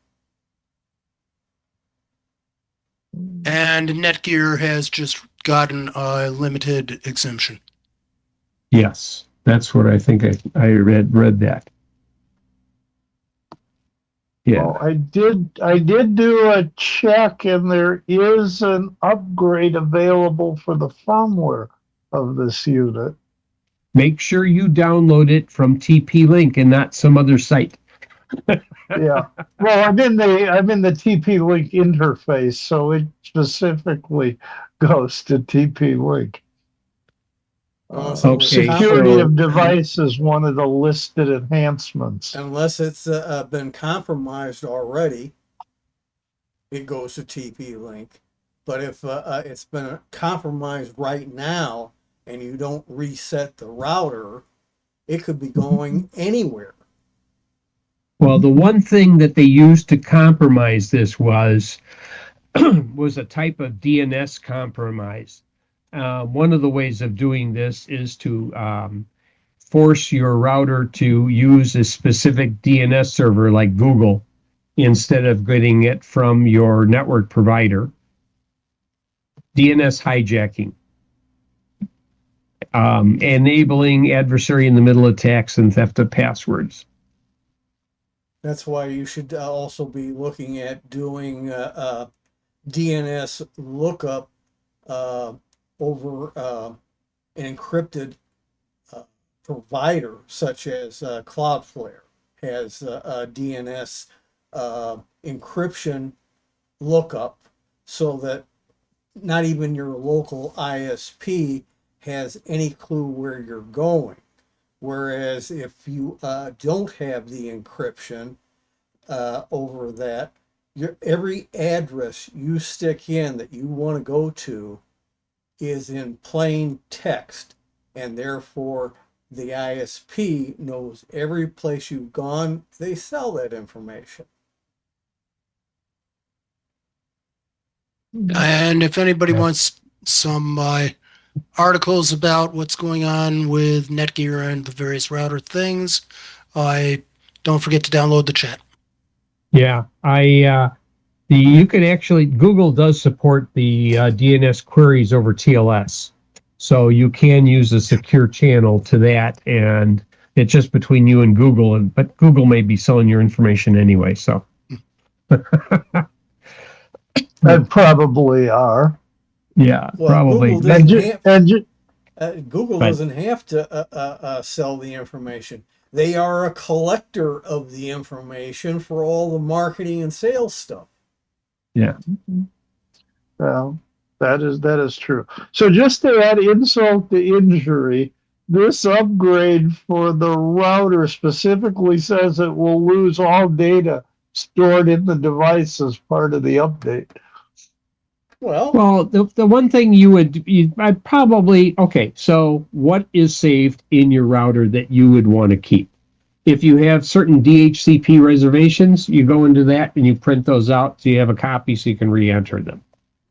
Speaker 4: And Netgear has just gotten a limited exemption.
Speaker 1: Yes, that's what I think I read that. Yeah.
Speaker 3: Well, I did do a check, and there is an upgrade available for the firmware of this unit.
Speaker 1: Make sure you download it from TP-Link and not some other site.
Speaker 3: Yeah. Well, I'm in the TP-Link interface, so it specifically goes to TP-Link.
Speaker 6: So
Speaker 3: Security of device is one of the listed enhancements.
Speaker 6: Unless it's been compromised already, it goes to TP-Link. But if it's been compromised right now and you don't reset the router, it could be going anywhere.
Speaker 1: Well, the one thing that they used to compromise this was a type of DNS compromise. One of the ways of doing this is to force your router to use a specific DNS server like Google instead of getting it from your network provider. DNS hijacking. Enabling adversary in the middle attacks and theft of passwords.
Speaker 6: That's why you should also be looking at doing DNS lookup over an encrypted provider such as Cloudflare has a DNS encryption lookup so that not even your local ISP has any clue where you're going. Whereas if you don't have the encryption over that, every address you stick in that you want to go to is in plain text, and therefore the ISP knows every place you've gone. They sell that information.
Speaker 4: And if anybody wants some articles about what's going on with Netgear and the various router things, don't forget to download the chat.
Speaker 1: Yeah, you can actually, Google does support the DNS queries over TLS. So you can use a secure channel to that, and it's just between you and Google, but Google may be selling your information anyway, so.
Speaker 3: That probably are.
Speaker 1: Yeah,
Speaker 6: Well,
Speaker 1: probably.
Speaker 6: Google
Speaker 3: And
Speaker 6: doesn't
Speaker 3: you,
Speaker 6: Google
Speaker 1: But-
Speaker 6: doesn't have to sell the information. They are a collector of the information for all the marketing and sales stuff.
Speaker 1: Yeah.
Speaker 3: well, that is true. So just to add insult to injury, this upgrade for the router specifically says it will lose all data stored in the device as part of the update.
Speaker 6: Well,
Speaker 1: the one thing I'd probably, okay, so what is saved in your router that you would want to keep? If you have certain DHCP reservations, you go into that and you print those out so you have a copy so you can re-enter them.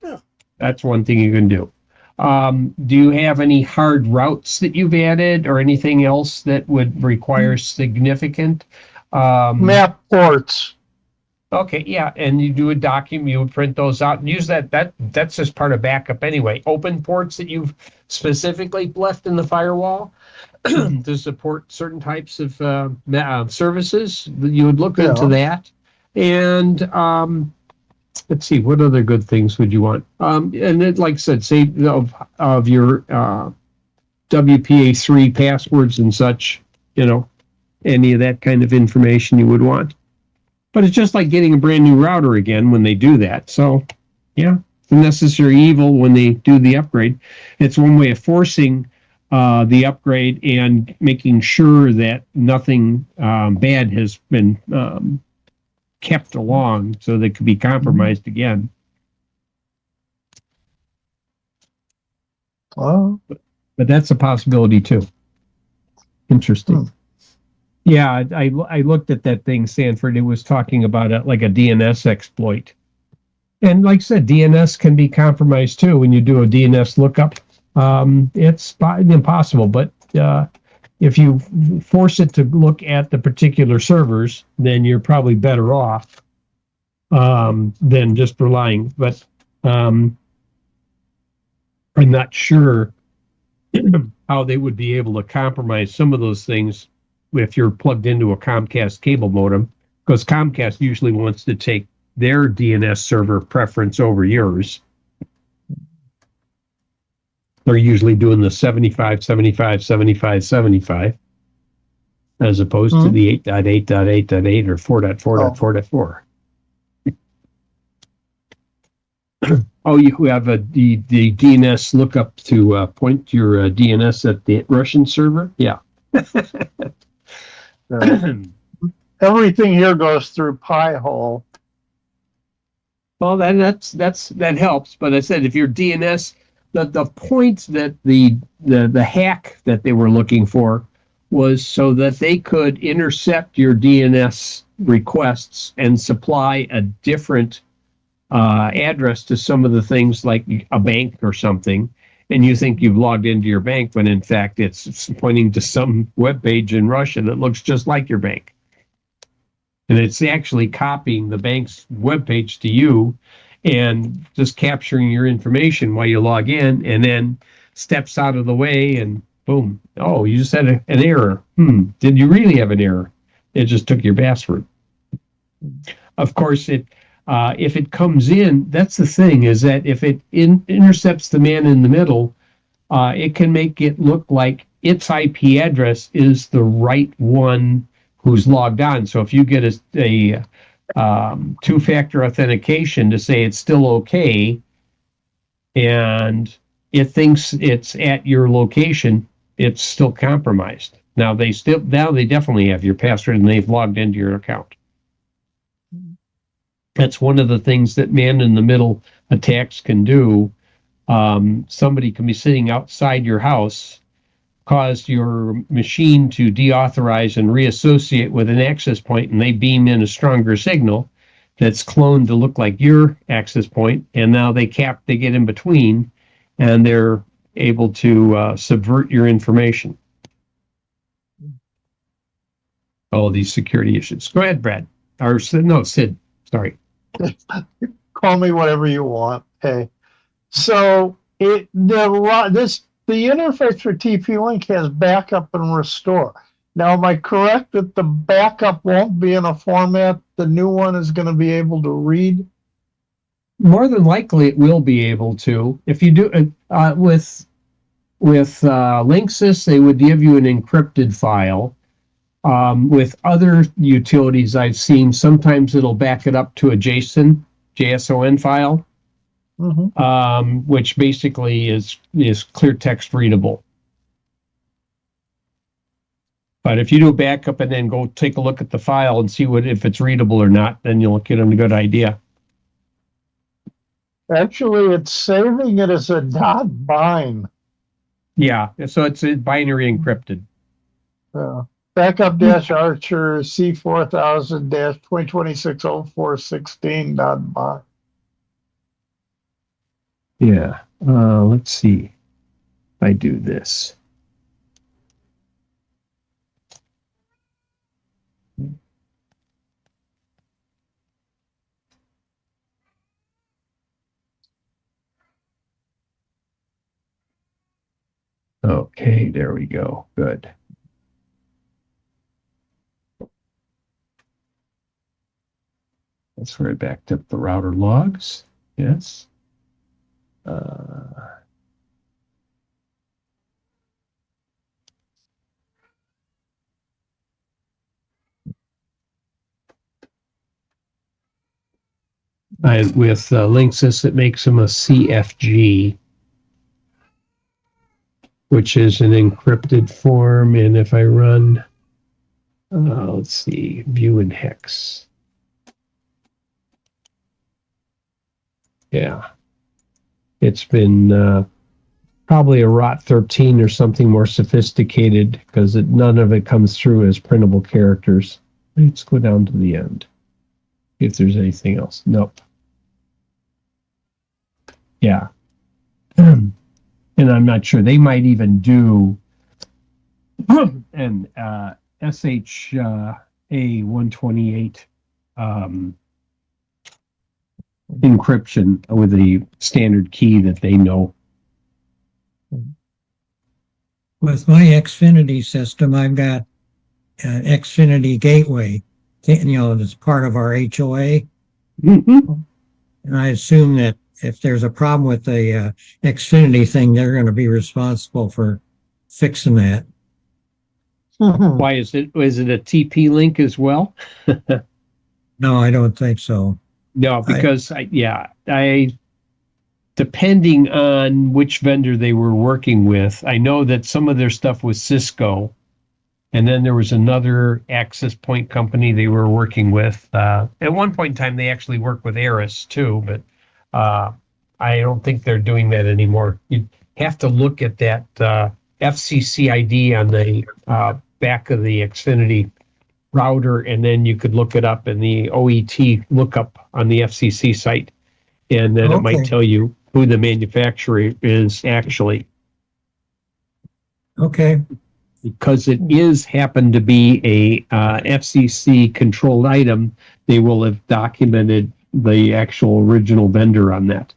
Speaker 6: Yeah.
Speaker 1: That's one thing you can do. Do you have any hard routes that you've added or anything else that would require significant?
Speaker 3: Map ports.
Speaker 1: Okay, yeah, and you do a document, you would print those out and use that. That's just part of backup anyway. Open ports that you've specifically left in the firewall to support certain types of services, you would look into that. And let's see, what other good things would you want? And it, like I said, save of your WPA3 passwords and such, any of that kind of information you would want. But it's just like getting a brand new router again when they do that. So, yeah, the necessary evil when they do the upgrade. It's one way of forcing the upgrade and making sure that nothing bad has been kept along so they could be compromised again.
Speaker 3: Oh,
Speaker 1: But that's a possibility too. Interesting. Yeah, I looked at that thing, Sanford. It was talking about it like a DNS exploit. And like I said, DNS can be compromised too when you do a DNS lookup. It's impossible, but if you force it to look at the particular servers, then you're probably better off than just relying. But I'm not sure how they would be able to compromise some of those things if you're plugged into a Comcast cable modem, because Comcast usually wants to take their DNS server preference over yours. They're usually doing the 75, 75, 75, 75, as opposed to the 8.8.8.8 or 4.4.4. Oh, you have the DNS lookup to point your DNS at the Russian server? Yeah.
Speaker 3: everything here goes through Pi-hole.
Speaker 1: Well, that helps. But I said if your DNS, the point that the hack that they were looking for was so that they could intercept your DNS requests and supply a different address to some of the things like a bank or something. And you think you've logged into your bank when in fact it's pointing to some web page in Russia that looks just like your bank. And it's actually copying the bank's web page to you and just capturing your information while you log in, and then steps out of the way and boom. Oh, you just had an error. Did you really have an error? It just took your password. Of course, if it comes in, that's the thing, is that if it intercepts the man in the middle, it can make it look like its IP address is the right one who's logged on. So if you get a two-factor authentication to say it's still okay, and it thinks it's at your location, it's still compromised. Now they definitely have your password and they've logged into your account. That's one of the things that man-in-the-middle attacks can do, somebody can be sitting outside your house, cause your machine to deauthorize and reassociate with an access point, and they beam in a stronger signal that's cloned to look like your access point, and now they get in between, and they're able to subvert your information. All these security issues. Go ahead, Brad. Or no, Sid. Sorry.
Speaker 3: Call me whatever you want. Okay. So the interface for TP-Link has backup and restore. Now, am I correct that the backup won't be in a format the new one is going to be able to read?
Speaker 1: More than likely, it will be able to. If you do with Linksys, they would give you an encrypted file. With other utilities I've seen, sometimes it'll back it up to a JSON file, which basically is clear text readable. But if you do a backup and then go take a look at the file and see if it's readable or not, then you'll get a good idea.
Speaker 3: Actually, it's saving it as a .bind.
Speaker 1: Yeah, so it's binary encrypted.
Speaker 3: Backup -Archer C4000-2026-0416.bind.
Speaker 1: Yeah. Let's see. If I do this. Okay, there we go. Good. That's where I backed up the router logs. Yes. With Linksys, it makes them a CFG, which is an encrypted form. And if I run, let's see, view in hex. Yeah, it's been probably a ROT13 or something more sophisticated, because none of it comes through as printable characters. Let's go down to the end. If there's anything else. Nope. Yeah. And I'm not sure. They might even do an SHA 128 encryption with a standard key that they know.
Speaker 7: With my Xfinity system, I've got an Xfinity gateway, that's part of our HOA.
Speaker 1: Mm-hmm.
Speaker 7: And I assume that if there's a problem with the Xfinity thing, they're going to be responsible for fixing that.
Speaker 1: Why is it a TP-Link as well?
Speaker 7: No, I don't think so.
Speaker 1: No, because depending on which vendor they were working with, I know that some of their stuff was Cisco, and then there was another access point company they were working with. At one point in time, they actually worked with Aris too, but I don't think they're doing that anymore. You have to look at that FCC ID on the back of the Xfinity router, and then you could look it up in the OET lookup on the FCC site, and then it might tell you who the manufacturer is actually.
Speaker 7: Okay.
Speaker 1: Because it happened to be a FCC controlled item, they will have documented the actual original vendor on that.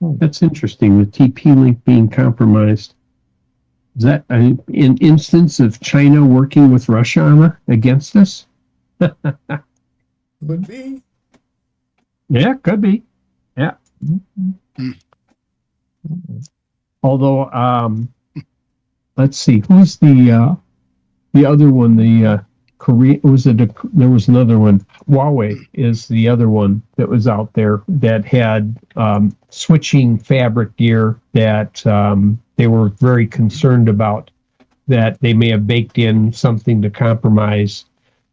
Speaker 1: That's interesting. The TP-Link being compromised. Is that an instance of China working with Russia against us?
Speaker 6: Would be.
Speaker 1: Yeah, could be. Yeah. Although, let's see, who's the other one? The Korea, there was another one. Huawei is the other one that was out there that had switching fabric gear that they were very concerned about, that they may have baked in something to compromise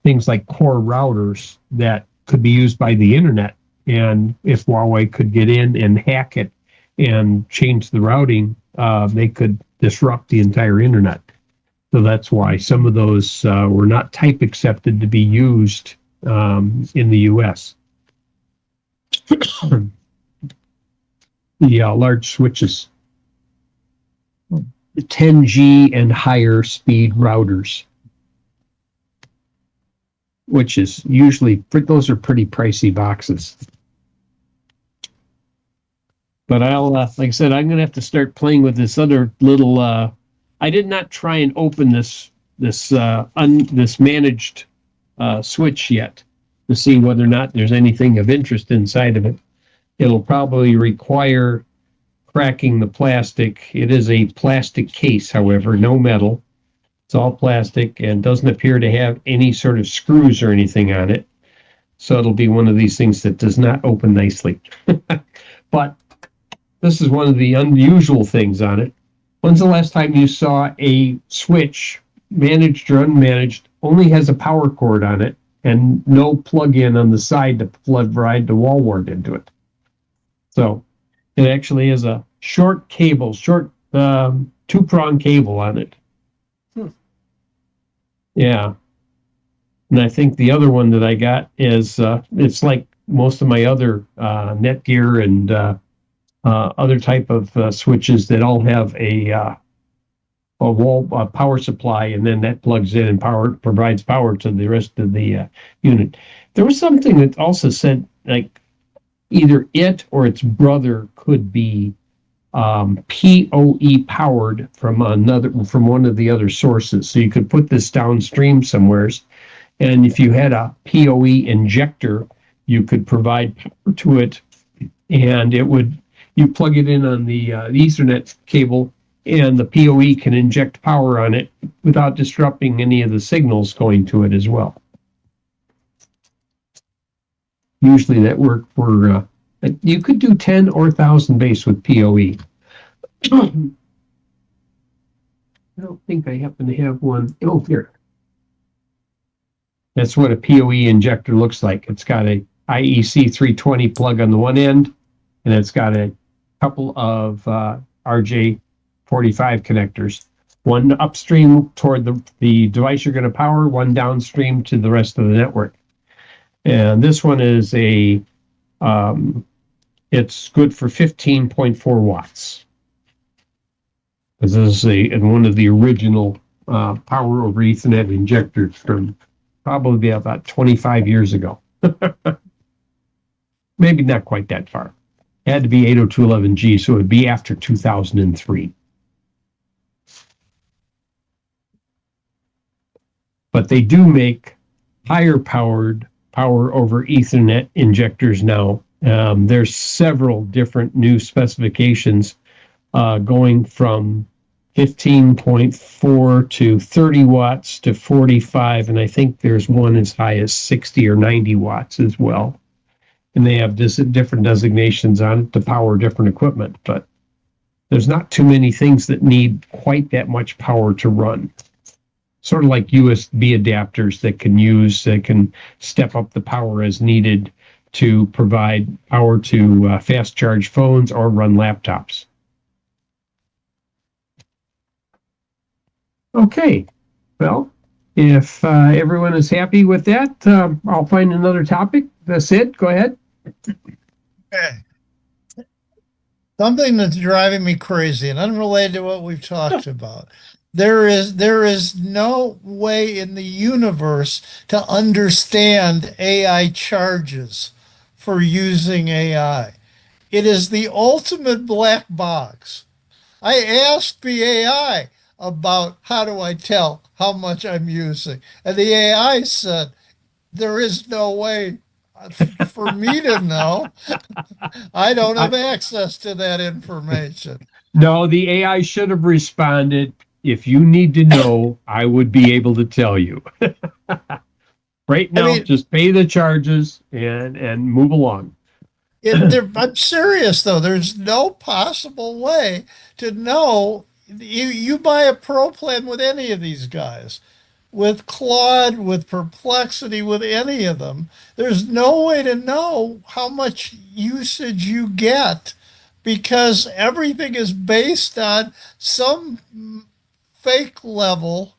Speaker 1: things like core routers that could be used by the internet And if Huawei could get in and hack it and change the routing, they could disrupt the entire internet. So that's why some of those were not type accepted to be used in the US. The large switches, 10G and higher speed routers, which is usually, those are pretty pricey boxes. But I'll, like I said, I'm going to have to start playing with this other little, I did not try and open this managed switch yet to see whether or not there's anything of interest inside of it. It'll probably require cracking the plastic. It is a plastic case, however, no metal. It's all plastic and doesn't appear to have any sort of screws or anything on it. So it'll be one of these things that does not open nicely. But this is one of the unusual things on it. When's the last time you saw a switch, managed or unmanaged, only has a power cord on it and no plug-in on the side to provide the wall wart into it? So it actually has a short cable, two-prong cable on it. Yeah. And I think the other one that I got is, it's like most of my other Netgear and other type of switches that all have a wall power supply, and then that plugs in and provides power to the rest of the unit. There was something that also said like either it or its brother could be PoE powered from one of the other sources. So you could put this downstream somewheres, and if you had a PoE injector, you could provide power to it, and you plug it in on the Ethernet cable, and the PoE can inject power on it without disrupting any of the signals going to it as well. Usually that worked for, you could do 10 or 1,000 base with PoE. I don't think I happen to have one. Oh, here. That's what a PoE injector looks like. It's got a IEC 320 plug on the one end, and it's got a couple of RJ45 connectors. One upstream toward the device you're going to power, one downstream to the rest of the network. And this one is it's good for 15.4 watts. This is one of the original power over Ethernet injectors from probably about 25 years ago. Maybe not quite that far. It had to be 802.11g, so it would be after 2003. But they do make higher power over Ethernet injectors now. There's several different new specifications going from 15.4 to 30 watts to 45, and I think there's one as high as 60 or 90 watts as well. And they have different designations on it to power different equipment, but there's not too many things that need quite that much power to run. Sort of like USB adapters that can step up the power as needed to provide power to fast charge phones or run laptops. Okay, well, if everyone is happy with that, I'll find another topic. Sid, go ahead.
Speaker 3: Okay. Something that's driving me crazy and unrelated to what we've talked about. There is no way in the universe to understand AI charges for using AI. It is the ultimate black box. I asked the AI about how do I tell how much I'm using, and the AI said, there is no way for me to know. I don't have access to that information.
Speaker 1: No, the AI should have responded, if you need to know, I would be able to tell you. Right now, just pay the charges and move along.
Speaker 3: I'm serious, though. There's no possible way to know. You buy a pro plan with any of these guys. with Claude, with Perplexity, with any of them, there's no way to know how much usage you get because everything is based on some fake level,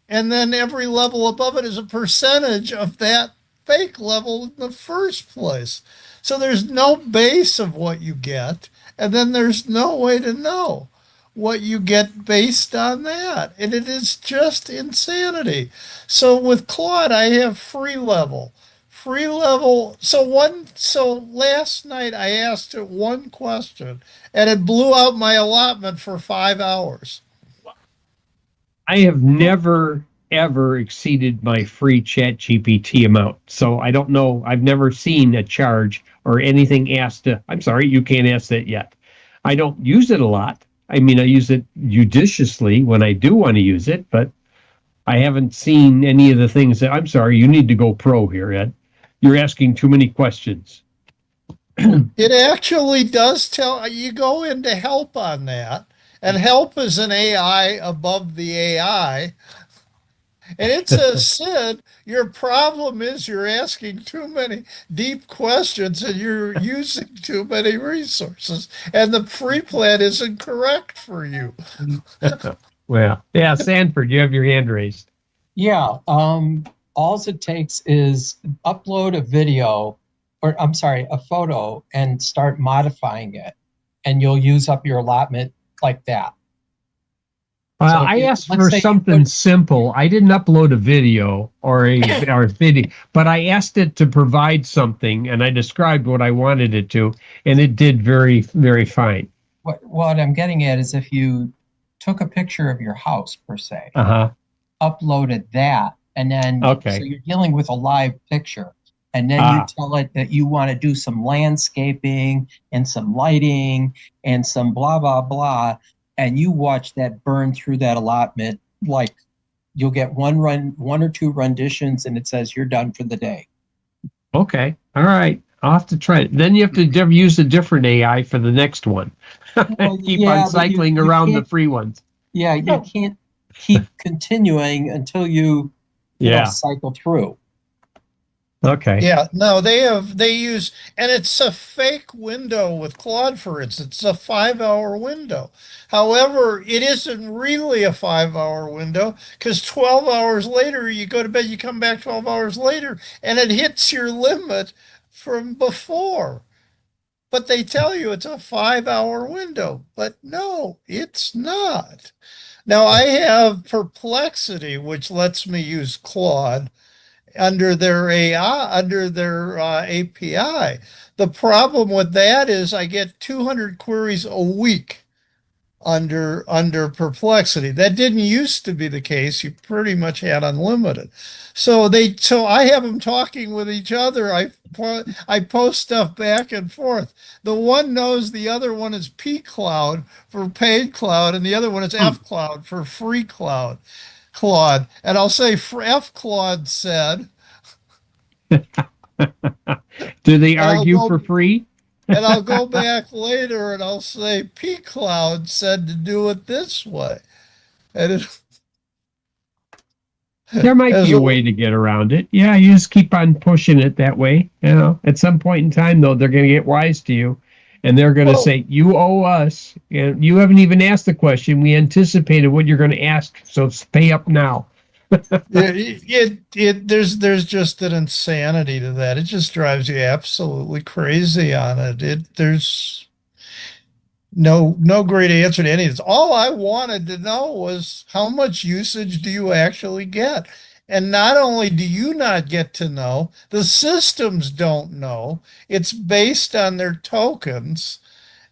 Speaker 3: and then every level above it is a percentage of that fake level in the first place. So there's no base of what you get, and then there's no way to know what you get based on that. And it is just insanity. So with Claude, I have free level. Free level. So last night I asked it one question and it blew out my allotment for 5 hours.
Speaker 1: I have never ever exceeded my free chat GPT amount. So I don't know. I've never seen a charge or anything asked to, I'm sorry, you can't ask that yet. I don't use it a lot. I mean, I use it judiciously when I do want to use it, but I haven't seen any of the things that, I'm sorry, you need to go pro here, Ed. You're asking too many questions.
Speaker 3: It actually does tell you go into help on that. And help is an AI above the AI. And it says, Sid, your problem is you're asking too many deep questions and you're using too many resources. And the free plan isn't correct for you.
Speaker 1: Well, yeah, Sanford, you have your hand raised.
Speaker 9: Yeah, all it takes is upload a video, or I'm sorry, a photo, and start modifying it, and you'll use up your allotment like that.
Speaker 1: Well,
Speaker 9: So if
Speaker 1: I
Speaker 9: you-
Speaker 1: asked
Speaker 9: let's
Speaker 1: for
Speaker 9: say you
Speaker 1: something
Speaker 9: put-
Speaker 1: simple. I didn't upload a video or a video, but I asked it to provide something, and I described what I wanted it to, and it did very, very fine.
Speaker 9: What I'm getting at is if you took a picture of your house per se,
Speaker 1: Uh-huh.
Speaker 9: uploaded that, and then
Speaker 1: Okay.
Speaker 9: so you're dealing with a live picture, and then you tell it that you want to do some landscaping and some lighting and some blah blah blah, and you watch that burn through that allotment. Like you'll get one or two renditions, and it says you're done for the day.
Speaker 1: Okay. All right. I'll have to try it. Then you have to use a different AI for the next one.
Speaker 9: Well,
Speaker 1: Keep
Speaker 9: yeah,
Speaker 1: on
Speaker 9: but
Speaker 1: cycling
Speaker 9: you
Speaker 1: around the
Speaker 9: can't-
Speaker 1: free ones.
Speaker 9: Yeah, you can't keep continuing until you
Speaker 1: Yeah.
Speaker 9: cycle through.
Speaker 1: Okay.
Speaker 3: Yeah, no, they use, and it's a fake window with Claude, for instance. It's a 5 hour window. However, it isn't really a 5 hour window because 12 hours later, you go to bed, you come back 12 hours later, and it hits your limit from before. But they tell you it's a 5 hour window, but no, it's not. Now I have Perplexity, which lets me use Claude under their AI, under their API. The problem with that is I get 200 queries a week under Perplexity. That didn't used to be the case. You pretty much had unlimited. So I have them talking with each other. I post stuff back and forth. The one knows the other one is P Cloud for paid cloud, and the other one is F Cloud for free cloud. Claude, and I'll say F Claude said.
Speaker 1: Do they
Speaker 3: And I'll
Speaker 1: argue
Speaker 3: go-
Speaker 1: for free?
Speaker 3: And I'll go back later and I'll say P Cloud said to do it this way. And
Speaker 1: There might
Speaker 3: As
Speaker 1: be a
Speaker 3: a-
Speaker 1: way to get around it. Yeah, you just keep on pushing it that way. You know, at some point in time, though, they're going to get wise to you, and they're going to
Speaker 3: Well-
Speaker 1: say, "You owe us. And you haven't even asked the question. We anticipated what you're going to ask, so pay up now."
Speaker 3: there's just an insanity to that. It just drives you absolutely crazy on it. There's no great answer to any of this. All I wanted to know was how much usage do you actually get? And not only do you not get to know, the systems don't know. It's based on their tokens,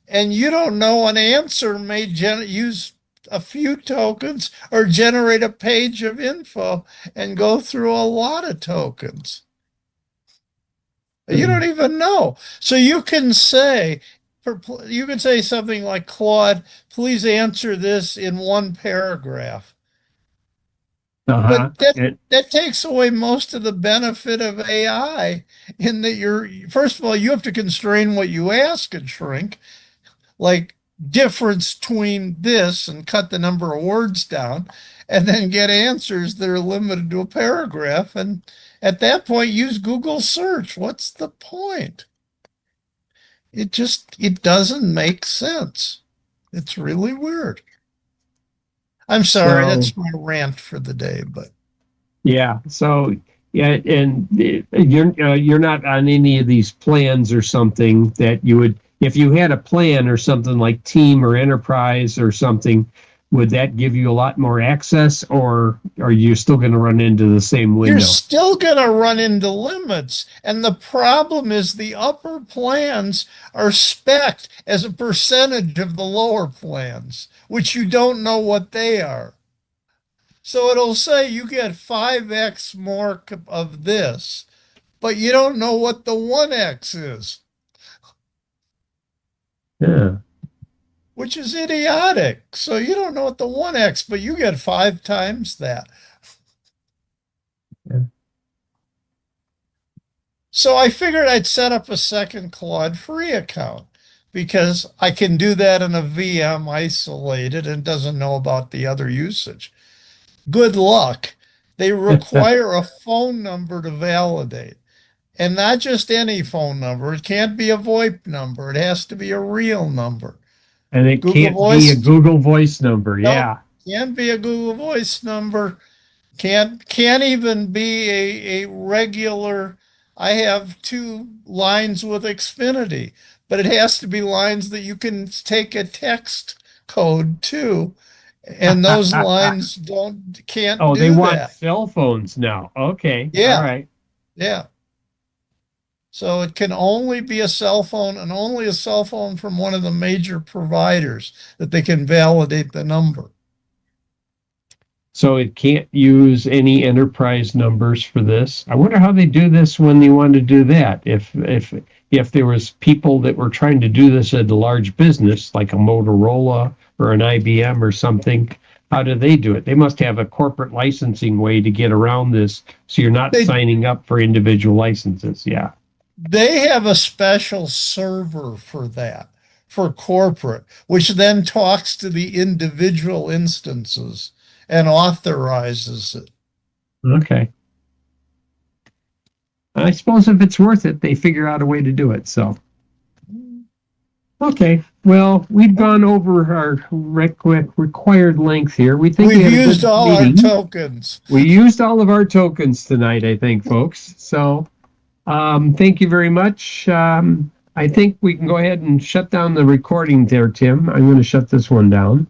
Speaker 3: and you don't know an answer may use a few tokens or generate a page of info and go through a lot of tokens. You don't even know. So you can say something like, Claude, please answer this in one paragraph.
Speaker 1: Uh-huh.
Speaker 3: But that takes away most of the benefit of AI in that first of all, you have to constrain what you ask and shrink, like difference between this and cut the number of words down. and then get answers that are limited to a paragraph. And at that point, use Google search. What's the point? It doesn't make sense. It's really weird. I'm sorry,
Speaker 1: So-
Speaker 3: that's my rant for the day, but
Speaker 1: Yeah. So yeah, and you're not on any of these plans or something that you would, if you had a plan or something like Team or Enterprise or something, would that give you a lot more access, or are you still going to run into the same window?
Speaker 3: you're still going to run into limits. And the problem is the upper plans are spec'd as a percentage of the lower plans, which you don't know what they are. So it'll say you get 5x more of this, but you don't know what the 1x is,
Speaker 1: Yeah.
Speaker 3: which is idiotic. So you don't know what the 1x, but you get 5 times that.
Speaker 1: Yeah.
Speaker 3: So I figured I'd set up a second Claude Free account because I can do that in a VM isolated and doesn't know about the other usage. Good luck. They require a phone number to validate. And not just any phone number. It can't be a VoIP number. It has to be a real number.
Speaker 1: And it
Speaker 3: Google
Speaker 1: can't
Speaker 3: Voice?
Speaker 1: be a Google Voice number.
Speaker 3: Nope.
Speaker 1: Yeah.
Speaker 3: Can't be a Google Voice number. Can't even be a regular. I have 2 lines with Xfinity, but it has to be lines that you can take a text code to. And those lines can't
Speaker 1: Oh,
Speaker 3: do
Speaker 1: they want
Speaker 3: that.
Speaker 1: cell phones now. Okay.
Speaker 3: Yeah.
Speaker 1: All right.
Speaker 3: Yeah. So it can only be a cell phone, and only a cell phone from one of the major providers that they can validate the number.
Speaker 1: So it can't use any enterprise numbers for this. I wonder how they do this when they want to do that. If there was people that were trying to do this at a large business like a Motorola or an IBM or something, how do they do it? They must have a corporate licensing way to get around this, so you're not
Speaker 3: They-
Speaker 1: signing up for individual licenses. Yeah.
Speaker 3: They have a special server for that, for corporate, which then talks to the individual instances and authorizes it.
Speaker 1: Okay. I suppose if it's worth it, they figure out a way to do it. So, okay. Well, we've gone over our required length here. We think we
Speaker 3: We've
Speaker 1: had a good
Speaker 3: used all our
Speaker 1: meeting.
Speaker 3: tokens.
Speaker 1: We used all of our tokens tonight, I think, folks. So, thank you very much. I think we can go ahead and shut down the recording there, Tim. I'm going to shut this one down.